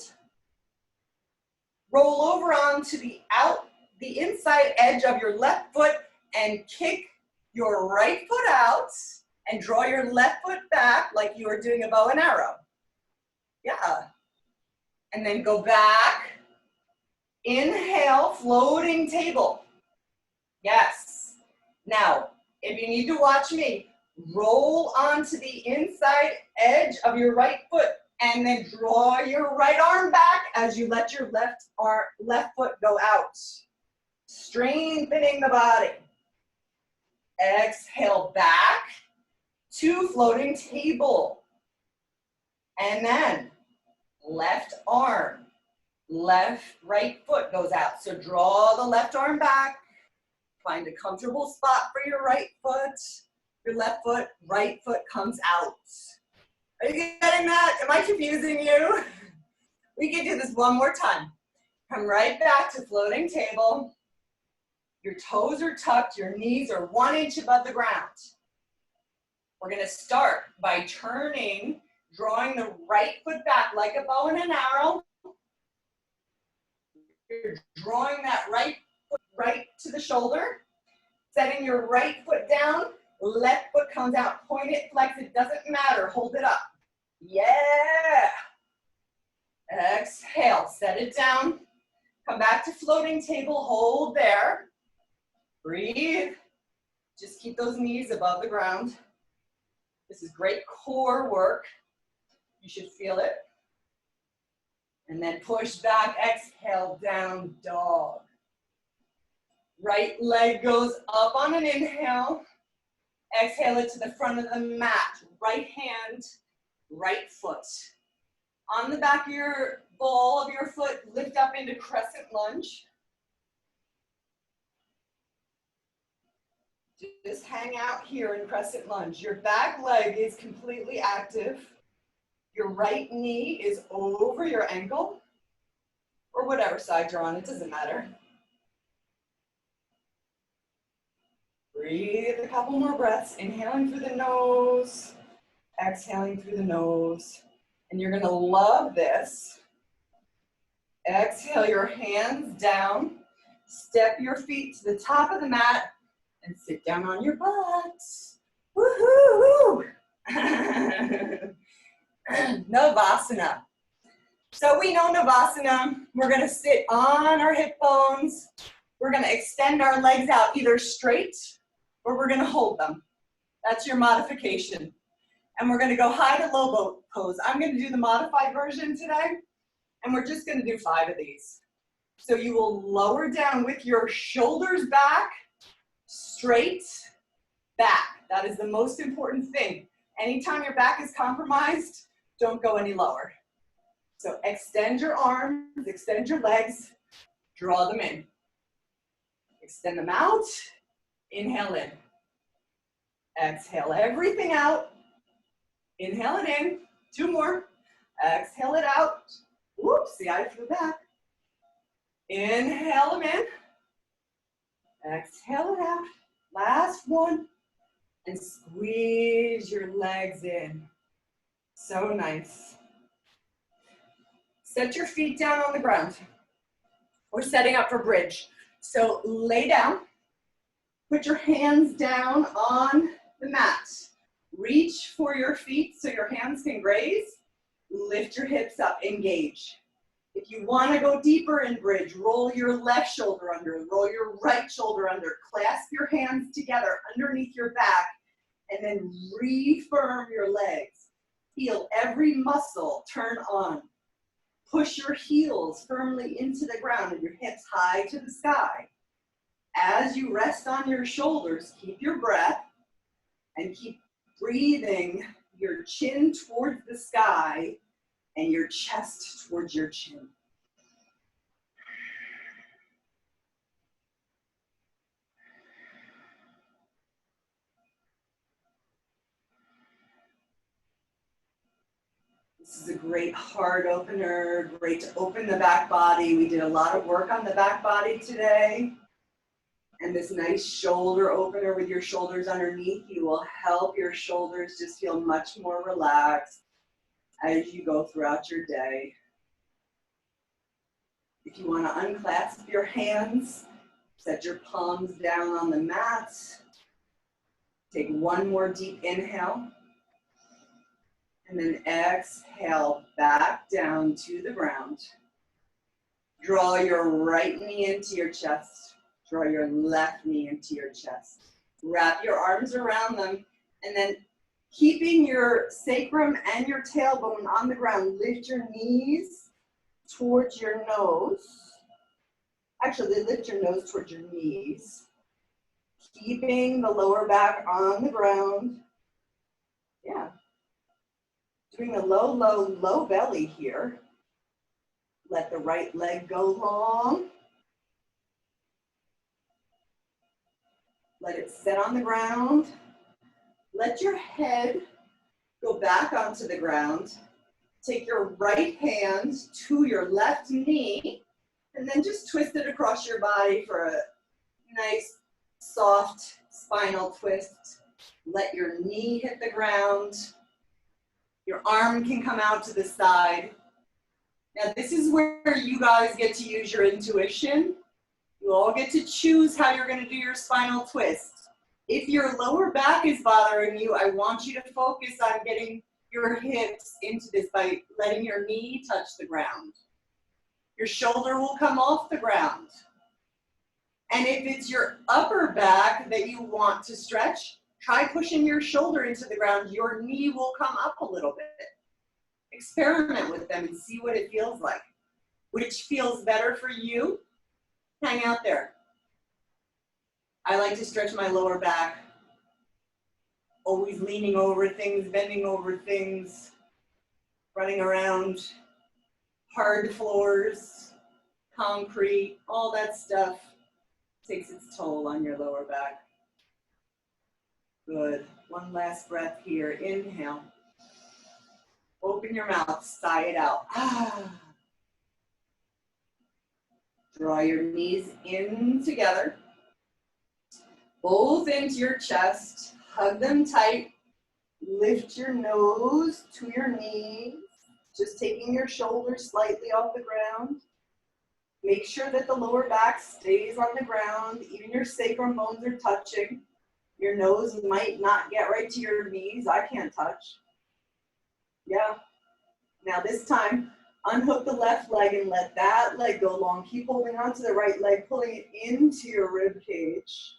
roll over onto the inside edge of your left foot and kick your right foot out and draw your left foot back like you are doing a bow and arrow. Yeah. And then go back. Inhale, floating table. Yes. Now, if you need to watch me, roll onto the inside edge of your right foot and then draw your right arm back as you let your left foot go out. Strengthening the body. Exhale back to floating table. And then left arm, right foot goes out. So draw the left arm back. Find a comfortable spot for your right foot. Your left foot, right foot comes out. Are you getting that? Am I confusing you? We can do this one more time. Come right back to floating table. Your toes are tucked, your knees are 1 inch above the ground. We're gonna start by turning, drawing the right foot back like a bow and an arrow. You're drawing that right foot right to the shoulder, setting your right foot down, left foot comes out, point it, flex it, doesn't matter, hold it up. Yeah. Exhale, set it down. Come back to floating table, hold there. Breathe. Just keep those knees above the ground. This is great core work. You should feel it. And then push back, exhale, down dog. Right leg goes up on an inhale. Exhale it to the front of the mat. Right hand, right foot. On the back of your ball of your foot, lift up into crescent lunge. Just hang out here in crescent lunge. Your back leg is completely active. Your right knee is over your ankle, or whatever side you're on, it doesn't matter. Breathe a couple more breaths, inhaling through the nose, exhaling through the nose. And you're gonna love this. Exhale your hands down, step your feet to the top of the mat, and sit down on your butt. Woohoo! Navasana. So we know Navasana. We're gonna sit on our hip bones. We're gonna extend our legs out either straight or we're gonna hold them. That's your modification. And we're gonna go high to low boat pose. I'm gonna do the modified version today, and we're just gonna do 5 of these. So you will lower down with your shoulders back, straight back. That is the most important thing. Anytime your back is compromised, don't go any lower. So extend your arms, extend your legs, draw them in. Extend them out, inhale in. Exhale everything out, inhale it in. 2 more, exhale it out. Whoops, see, I flew back. Inhale them in, exhale it out. Last one, and squeeze your legs in. So nice. Set your feet down on the ground. We're setting up for bridge. So lay down, put your hands down on the mat. Reach for your feet so your hands can graze. Lift your hips up, engage. If you want to go deeper in bridge, roll your left shoulder under, roll your right shoulder under, clasp your hands together underneath your back, and then refirm your legs. Feel every muscle turn on. Push your heels firmly into the ground and your hips high to the sky. As you rest on your shoulders, keep your breath and keep breathing your chin towards the sky and your chest towards your chin. This is a great heart opener, great to open the back body. We did a lot of work on the back body today. And this nice shoulder opener with your shoulders underneath you will help your shoulders just feel much more relaxed as you go throughout your day. If you want to unclasp your hands, set your palms down on the mat. Take one more deep inhale. And then exhale back down to the ground. Draw your right knee into your chest. Draw your left knee into your chest. Wrap your arms around them, and then keeping your sacrum and your tailbone on the ground, lift your knees towards your nose. Actually, lift your nose towards your knees. Keeping the lower back on the ground. Yeah. Doing a low, low, low belly here. Let the right leg go long. Let it set on the ground. Let your head go back onto the ground. Take your right hand to your left knee, and then just twist it across your body for a nice, soft spinal twist. Let your knee hit the ground. Your arm can come out to the side. Now this is where you guys get to use your intuition. You all get to choose how you're going to do your spinal twist. If your lower back is bothering you, I want you to focus on getting your hips into this by letting your knee touch the ground. Your shoulder will come off the ground. And if it's your upper back that you want to stretch, try pushing your shoulder into the ground. Your knee will come up a little bit. Experiment with them and see what it feels like. Which feels better for you? Hang out there. I like to stretch my lower back. Always leaning over things, bending over things, running around hard floors, concrete, all that stuff takes its toll on your lower back. Good. One last breath here. Inhale. Open your mouth, sigh it out. Draw your knees in together. Both into your chest. Hug them tight. Lift your nose to your knees. Just taking your shoulders slightly off the ground. Make sure that the lower back stays on the ground. Even your sacrum bones are touching. Your nose might not get right to your knees. I can't touch. Yeah. Now this time, unhook the left leg and let that leg go long. Keep holding on to the right leg, pulling it into your rib cage.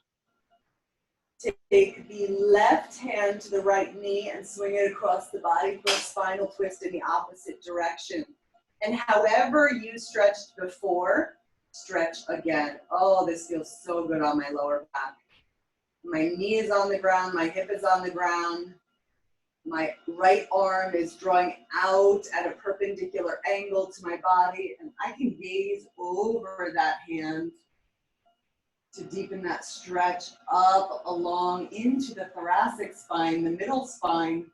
Take the left hand to the right knee and swing it across the body for a spinal twist in the opposite direction. And however you stretched before, stretch again. Oh, this feels so good on my lower back. My knee is on the ground, my hip is on the ground. My right arm is drawing out at a perpendicular angle to my body, and I can gaze over that hand to deepen that stretch up along into the thoracic spine, the middle spine.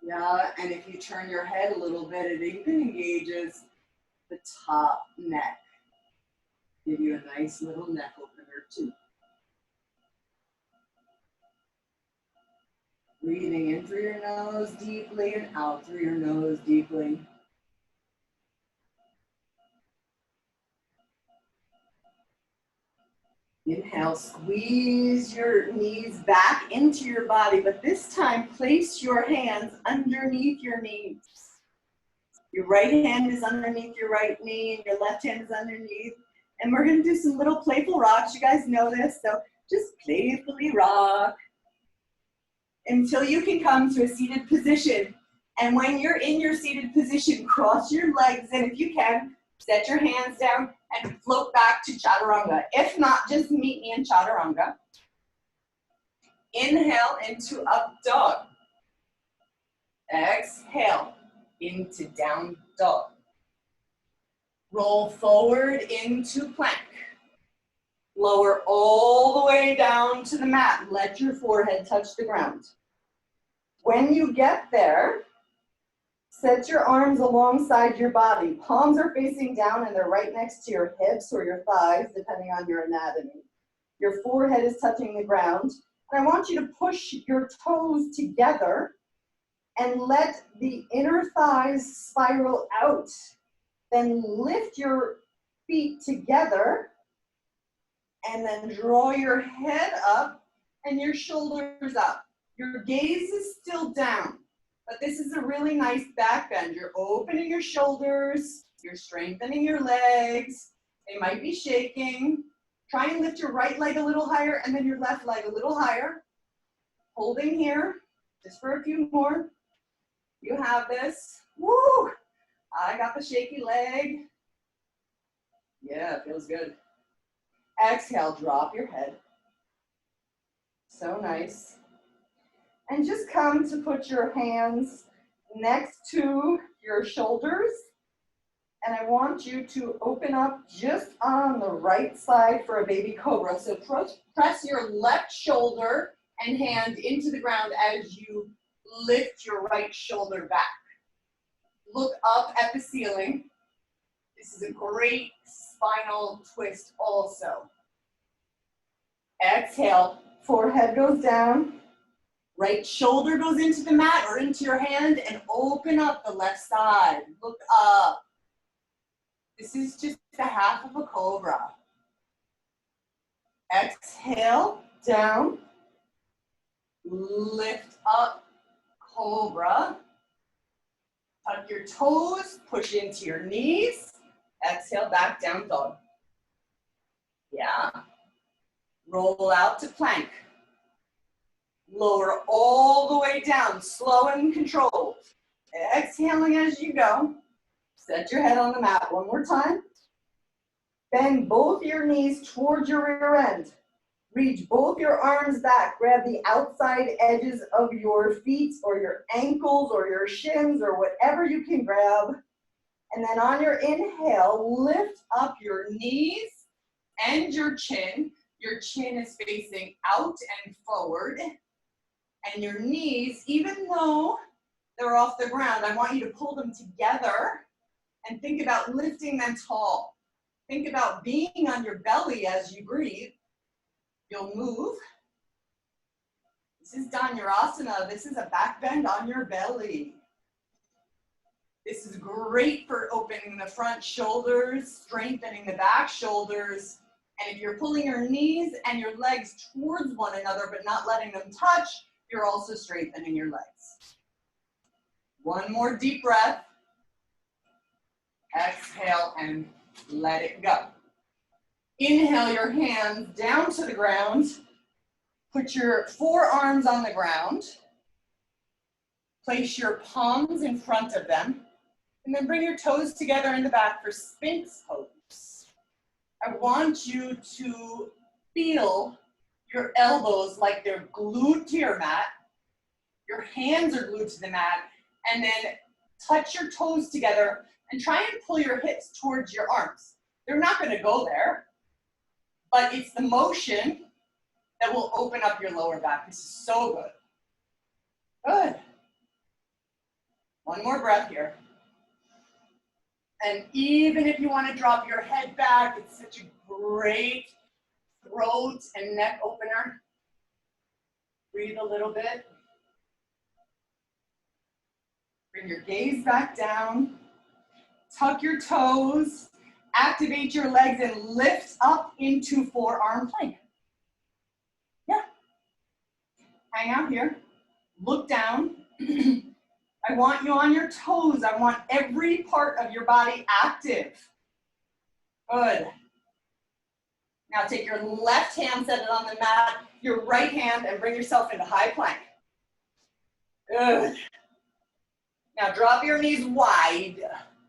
Yeah, and if you turn your head a little bit, it even engages the top neck. Give you a nice little neck opener too. Breathing in through your nose deeply and out through your nose deeply. Inhale, squeeze your knees back into your body, but this time place your hands underneath your knees. Your right hand is underneath your right knee and your left hand is underneath. And we're gonna do some little playful rocks. You guys know this, so just playfully rock until you can come to a seated position. And when you're in your seated position, cross your legs, and if you can, set your hands down and float back to chaturanga. If not, just meet me in chaturanga. Inhale into up dog. Exhale into down dog. Roll forward into plank. Lower all the way down to the mat. Let your forehead touch the ground. When you get there, set your arms alongside your body. Palms are facing down and they're right next to your hips or your thighs, depending on your anatomy. Your forehead is touching the ground. And I want you to push your toes together and let the inner thighs spiral out. Then lift your feet together and then draw your head up and your shoulders up. Your gaze is still down, but this is a really nice back bend. You're opening your shoulders, you're strengthening your legs. They might be shaking. Try and lift your right leg a little higher and then your left leg a little higher. Holding here, just for a few more. You have this. Woo! I got the shaky leg. Yeah, it feels good. Exhale, drop your head. So nice. And just come to put your hands next to your shoulders. And I want you to open up just on the right side for a baby cobra. So press your left shoulder and hand into the ground as you lift your right shoulder back. Look up at the ceiling. This is a great spinal twist also. Exhale, forehead goes down. Right shoulder goes into the mat or into your hand and open up the left side. Look up. This is just the half of a cobra. Exhale, down. Lift up, cobra. Tuck your toes, push into your knees. Exhale, back down dog. Yeah. Roll out to plank. Lower all the way down, slow and controlled. Exhaling as you go. Set your head on the mat one more time. Bend both your knees towards your rear end. Reach both your arms back. Grab the outside edges of your feet or your ankles or your shins or whatever you can grab. And then on your inhale, lift up your knees and your chin. Your chin is facing out and forward. And your knees, even though they're off the ground, I want you to pull them together and think about lifting them tall. Think about being on your belly as you breathe. You'll move. This is Dhanurasana. This is a back bend on your belly. This is great for opening the front shoulders, strengthening the back shoulders. And if you're pulling your knees and your legs towards one another but not letting them touch, you're also strengthening your legs. One more deep breath. Exhale and let it go. Inhale your hands down to the ground. Put your forearms on the ground. Place your palms in front of them. And then bring your toes together in the back for Sphinx pose. I want you to feel your elbows like they're glued to your mat. Your hands are glued to the mat. And then touch your toes together and try and pull your hips towards your arms. They're not going to go there, but it's the motion that will open up your lower back. This is so good. Good. One more breath here. And even if you want to drop your head back, it's such a great throat and neck opener. Breathe a little bit. Bring your gaze back down. Tuck your toes. Activate your legs and lift up into forearm plank. Yeah. Hang out here. Look down. I want you on your toes. I want every part of your body active. Good. Now take your left hand, set it on the mat, your right hand, and bring yourself into high plank. Good. Now drop your knees wide.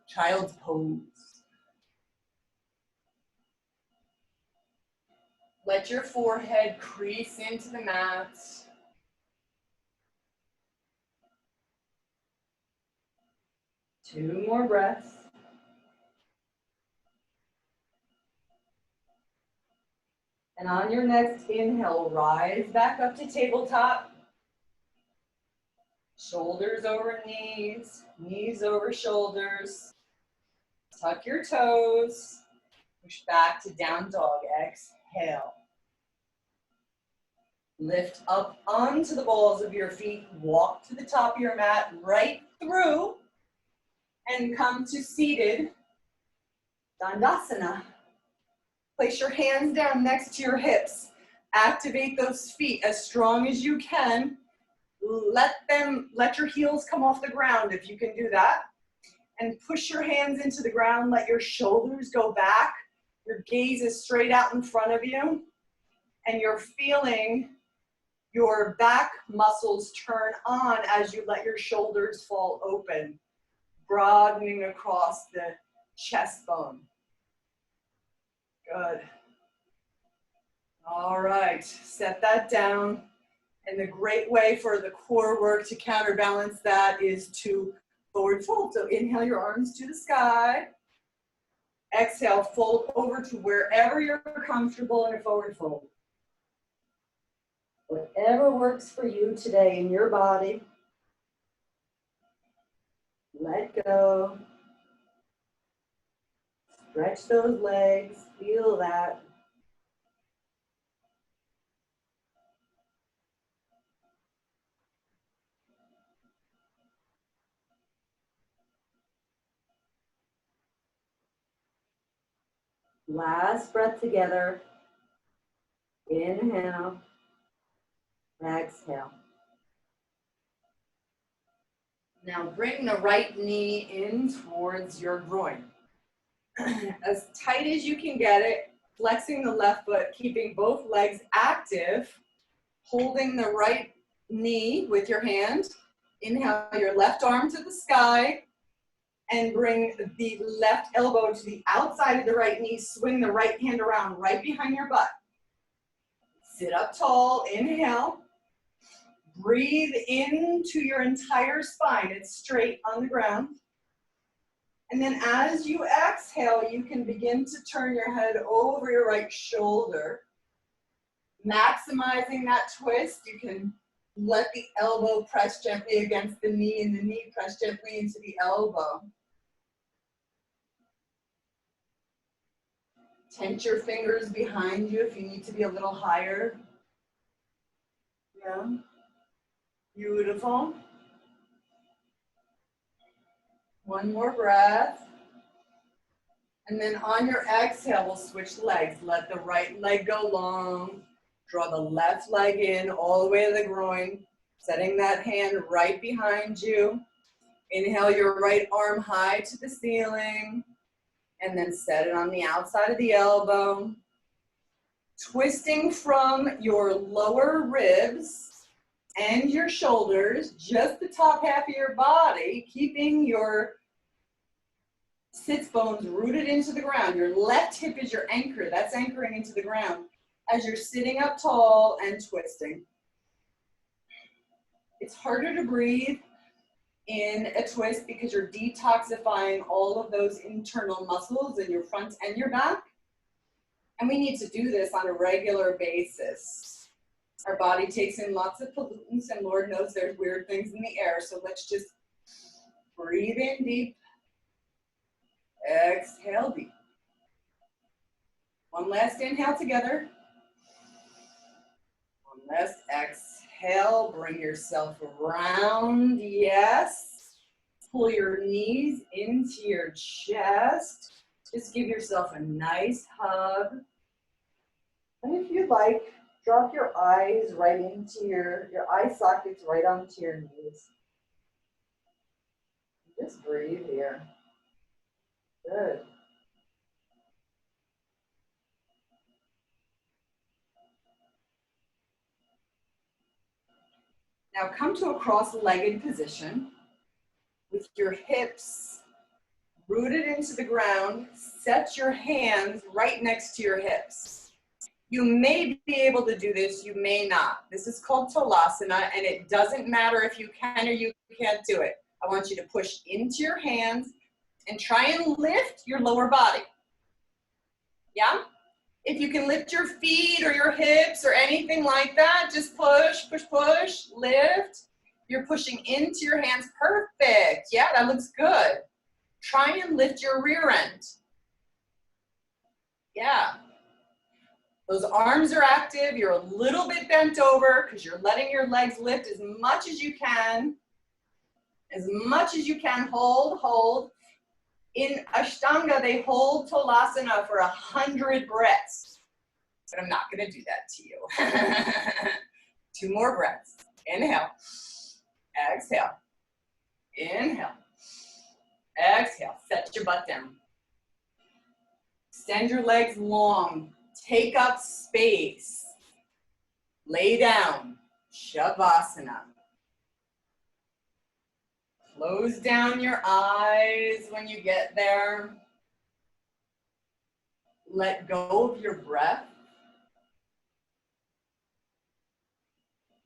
Child's pose. Let your forehead crease into the mat. Two more breaths. And on your next inhale, rise back up to tabletop. Shoulders over knees, knees over shoulders. Tuck your toes. Push back to down dog. Exhale. Lift up onto the balls of your feet. Walk to the top of your mat, right through. And come to seated Dandasana. Place your hands down next to your hips. Activate those feet as strong as you can. Let your heels come off the ground if you can do that. And push your hands into the ground. Let your shoulders go back. Your gaze is straight out in front of you. And you're feeling your back muscles turn on as you let your shoulders fall open, broadening across the chest bone. Good. All right, set that down. And the great way for the core work to counterbalance that is to forward fold. So inhale your arms to the sky. Exhale, fold over to wherever you're comfortable in a forward fold. Whatever works for you today in your body. Let go. Stretch those legs, feel that. Last breath together. Inhale. Exhale. Now bring the right knee in towards your groin. As tight as you can get it, flexing the left foot, keeping both legs active, holding the right knee with your hand. Inhale your left arm to the sky and bring the left elbow to the outside of the right knee. Swing the right hand around right behind your butt. Sit up tall, inhale. Breathe into your entire spine. It's straight on the ground. And then as you exhale, you can begin to turn your head over your right shoulder. Maximizing that twist, you can let the elbow press gently against the knee and the knee press gently into the elbow. Tense your fingers behind you if you need to be a little higher. Yeah. Beautiful. One more breath. And then on your exhale, we'll switch legs. Let the right leg go long. Draw the left leg in all the way to the groin, setting that hand right behind you. Inhale your right arm high to the ceiling, and then set it on the outside of the elbow. Twisting from your lower ribs and your shoulders, just the top half of your body, keeping your sits bones rooted into the ground. Your left hip is your anchor. That's anchoring into the ground as you're sitting up tall and twisting. It's harder to breathe in a twist because you're detoxifying all of those internal muscles in your front and your back. And we need to do this on a regular basis. Our body takes in lots of pollutants, and Lord knows there's weird things in the air. So let's just breathe in deep. Exhale deep. One last inhale together. One last exhale. Bring yourself around. Yes. Pull your knees into your chest. Just give yourself a nice hug. And if you'd like, drop your eyes right into your eye sockets right onto your knees. Just breathe here. Good. Now come to a cross-legged position with your hips rooted into the ground. Set your hands right next to your hips. You may be able to do this, you may not. This is called Talasana, and it doesn't matter if you can or you can't do it. I want you to push into your hands and try and lift your lower body. Yeah? If you can lift your feet or your hips or anything like that, just push, push, push, lift. You're pushing into your hands. Perfect. Yeah, that looks good. Try and lift your rear end. Yeah. Those arms are active. You're a little bit bent over because you're letting your legs lift as much as you can. As much as you can. Hold, hold. In Ashtanga, they hold Talasana for 100 breaths. but I'm not going to do that to you. 2 more breaths. Inhale. Exhale. Inhale. Exhale. Set your butt down. Extend your legs long. Take up space. Lay down. Shavasana. Close down your eyes when you get there. Let go of your breath.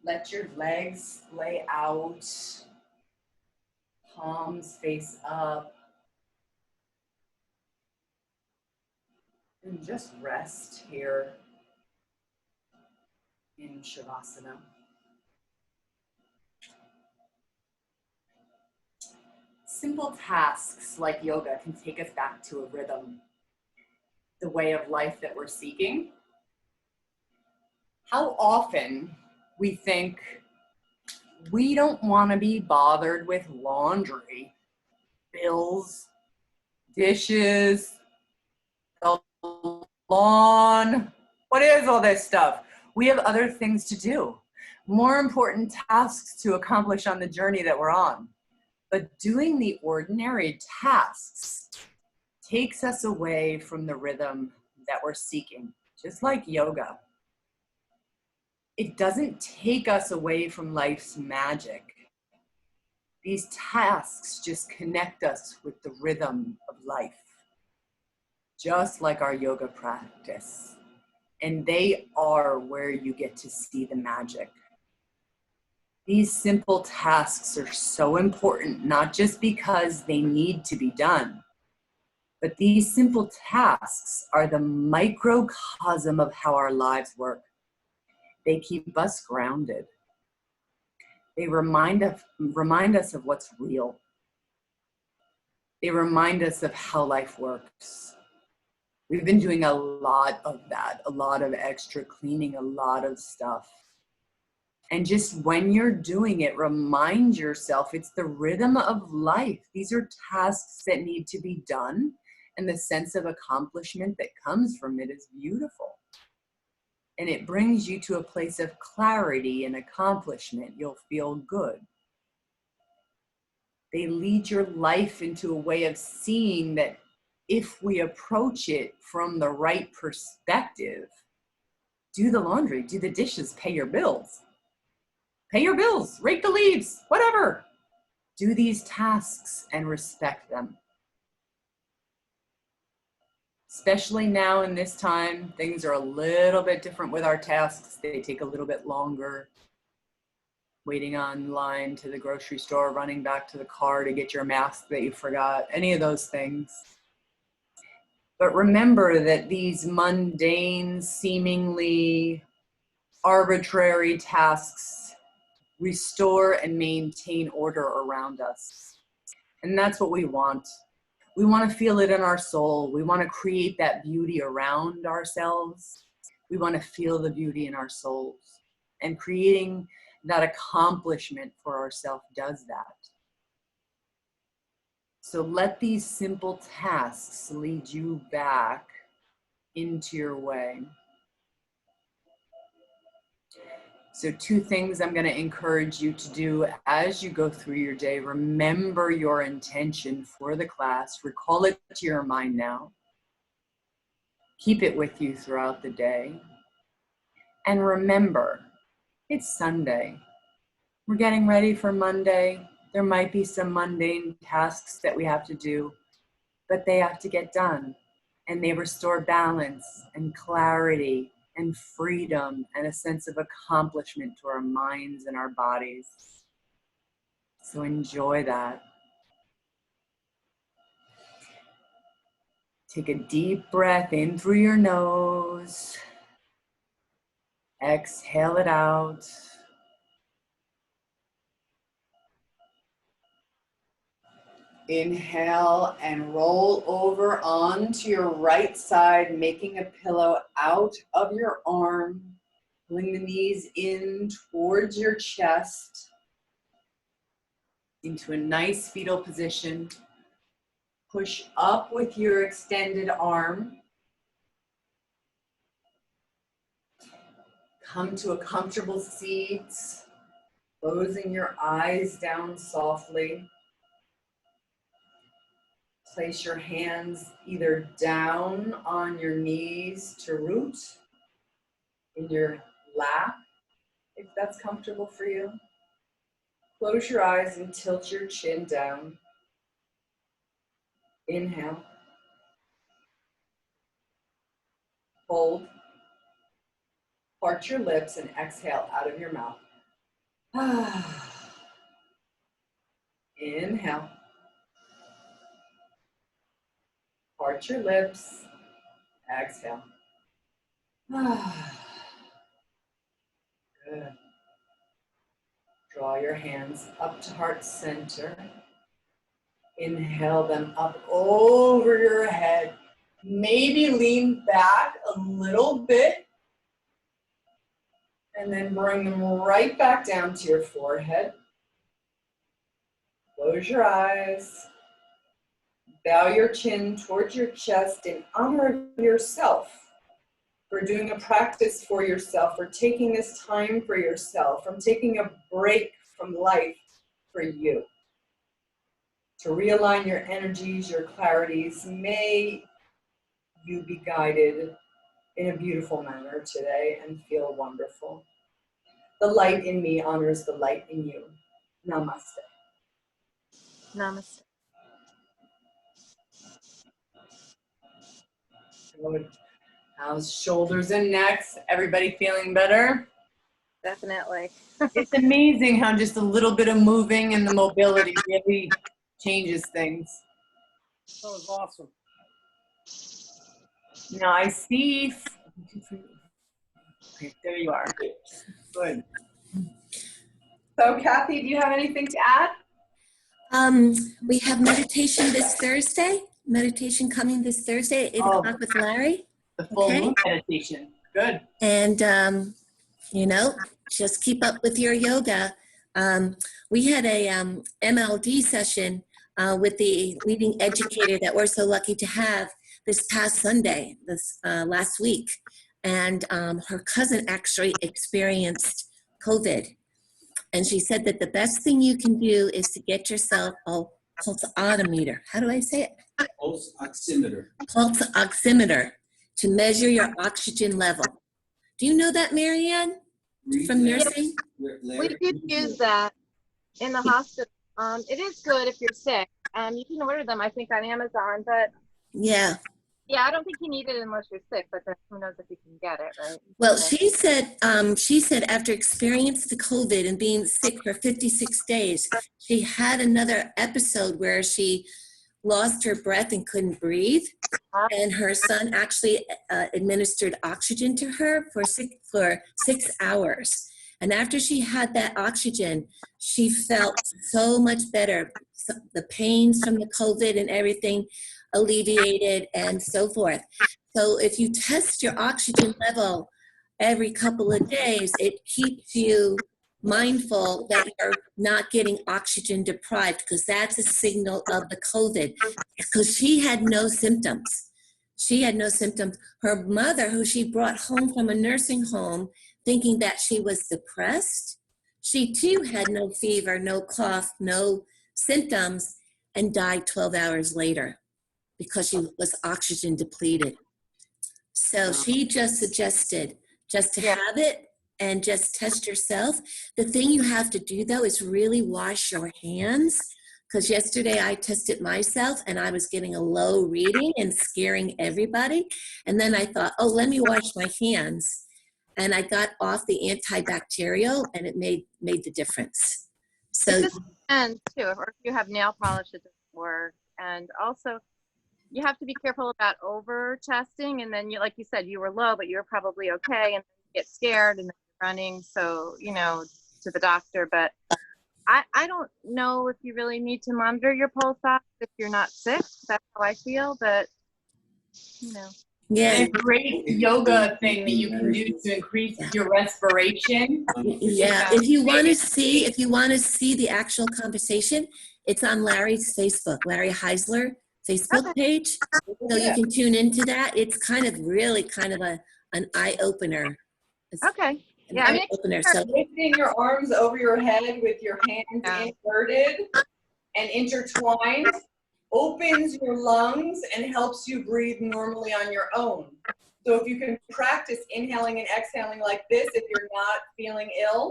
Let your legs lay out. Palms face up. And just rest here in Shavasana. Simple tasks like yoga can take us back to a rhythm, the way of life that we're seeking. How often we think we don't want to be bothered with laundry, bills, dishes, the lawn. What is all this stuff? We have other things to do, more important tasks to accomplish on the journey that we're on. But doing the ordinary tasks takes us away from the rhythm that we're seeking, just like yoga. It doesn't take us away from life's magic. These tasks just connect us with the rhythm of life, just like our yoga practice. And they are where you get to see the magic. These simple tasks are so important, not just because they need to be done, but these simple tasks are the microcosm of how our lives work. They keep us grounded. They remind us of what's real. They remind us of how life works. We've been doing a lot of that, a lot of extra cleaning, a lot of stuff. And just when you're doing it, remind yourself it's the rhythm of life. These are tasks that need to be done, and the sense of accomplishment that comes from it is beautiful. And it brings you to a place of clarity and accomplishment. You'll feel good. They lead your life into a way of seeing that if we approach it from the right perspective, do the laundry, do the dishes, pay your bills. Pay your bills, rake the leaves, whatever. Do these tasks and respect them. Especially now in this time, things are a little bit different with our tasks. They take a little bit longer. Waiting online to the grocery store, running back to the car to get your mask that you forgot, any of those things. But remember that these mundane, seemingly arbitrary tasks restore and maintain order around us. And that's what we want. We want to feel it in our soul. We want to create that beauty around ourselves. We want to feel the beauty in our souls. And creating that accomplishment for ourselves does that. So let these simple tasks lead you back into your way. So 2 things I'm going to encourage you to do as you go through your day. Remember your intention for the class. Recall it to your mind now. Keep it with you throughout the day. And remember, it's Sunday. We're getting ready for Monday. There might be some mundane tasks that we have to do, but they have to get done. And they restore balance and clarity and freedom and a sense of accomplishment to our minds and our bodies. So enjoy that. Take a deep breath in through your nose. Exhale it out. Inhale and roll over onto your right side, making a pillow out of your arm. Pulling the knees in towards your chest. Into a nice fetal position. Push up with your extended arm. Come to a comfortable seat, closing your eyes down softly. Place your hands either down on your knees to root, in your lap, if that's comfortable for you. Close your eyes and tilt your chin down. Inhale. Hold. Part your lips and exhale out of your mouth. Inhale. Part your lips. Exhale. Good. Draw your hands up to heart center. Inhale them up over your head. Maybe lean back a little bit. And then bring them right back down to your forehead. Close your eyes. Bow your chin towards your chest in honor of yourself, for doing a practice for yourself, for taking this time for yourself, from taking a break from life for you. To realign your energies, your clarities. May you be guided in a beautiful manner today and feel wonderful. The light in me honors the light in you. Namaste. Namaste. Good. How's shoulders and necks? Everybody feeling better? Definitely. It's amazing how just a little bit of moving and the mobility really changes things. That was awesome. Now I see, okay, there you are. Good. So Kathy, do you have anything to add? We have meditation this Thursday. Meditation coming this Thursday at 8 o'clock with Larry. The full Okay. moon meditation. Good. And, you know, just keep up with your yoga. We had a MLD session with the leading educator that we're so lucky to have this past Sunday, this last week. And her cousin actually experienced COVID. And she said that the best thing you can do is to get yourself a pulse oximeter. How do I say it? Pulse oximeter. Pulse oximeter to measure your oxygen level. Do you know that, Marianne, from nursing? We did use that in the hospital. It is good if you're sick. You can order them, I think, on Amazon, but Yeah. yeah, I don't think you need it unless you're sick, but then who knows if you can get it, right? Well, Okay. she said after experiencing the COVID and being sick for 56 days, she had another episode where she lost her breath and couldn't breathe. And her son actually administered oxygen to her for 6 hours. And after she had that oxygen, she felt so much better. So the pains from the COVID and everything alleviated and so forth. So if you test your oxygen level every couple of days, it keeps you mindful that you're not getting oxygen deprived, because that's a signal of the COVID. Because she had no symptoms. She had no symptoms. Her mother, who she brought home from a nursing home, thinking that she was depressed, she too had no fever, no cough, no symptoms, and died 12 hours later because she was oxygen depleted. So she just suggested just to have it and just test yourself. The thing you have to do, though, is really wash your hands, because yesterday I tested myself and I was getting a low reading and scaring everybody. And then I thought, oh, let me wash my hands. And I got off the antibacterial, and it made the difference. So, It just depends, too, or if you have nail polish, it doesn't work. And also, you have to be careful about over testing. And then, like you said, you were low, but you were probably okay. And then you get scared and then you're running, so, you know, to the doctor. But I don't know if you really need to monitor your pulse ox if you're not sick. That's how I feel. But, you know. yeah. And a great yoga thing that you can do to increase your respiration. Yeah, if you want to see the actual conversation, it's on Larry's Facebook, Larry Heisler Facebook page. So you can tune into that. It's kind of really an eye opener. Okay. an Yeah, I eye mean, opener. So Lifting your arms over your head with your hands Yeah. inverted and intertwined opens your lungs and helps you breathe normally on your own. So if you can practice inhaling and exhaling like this, if you're not feeling ill,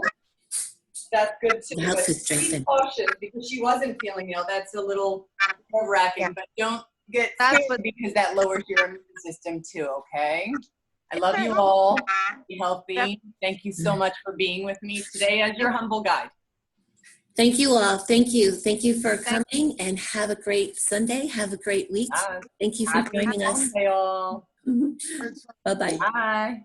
that's good too. It helps But with strengthen. be cautious because she wasn't feeling ill. That's a little nerve-wracking, Yeah. but don't get That's scared what- because that lowers your immune system too, okay? I love you all. Be healthy. Thank you so much for being with me today as your humble guide. thank you all. Thank you. Thank you for coming, and have a great Sunday. Have a great week. Thank you for Happy joining us. Sunday, all. Bye-bye. Bye.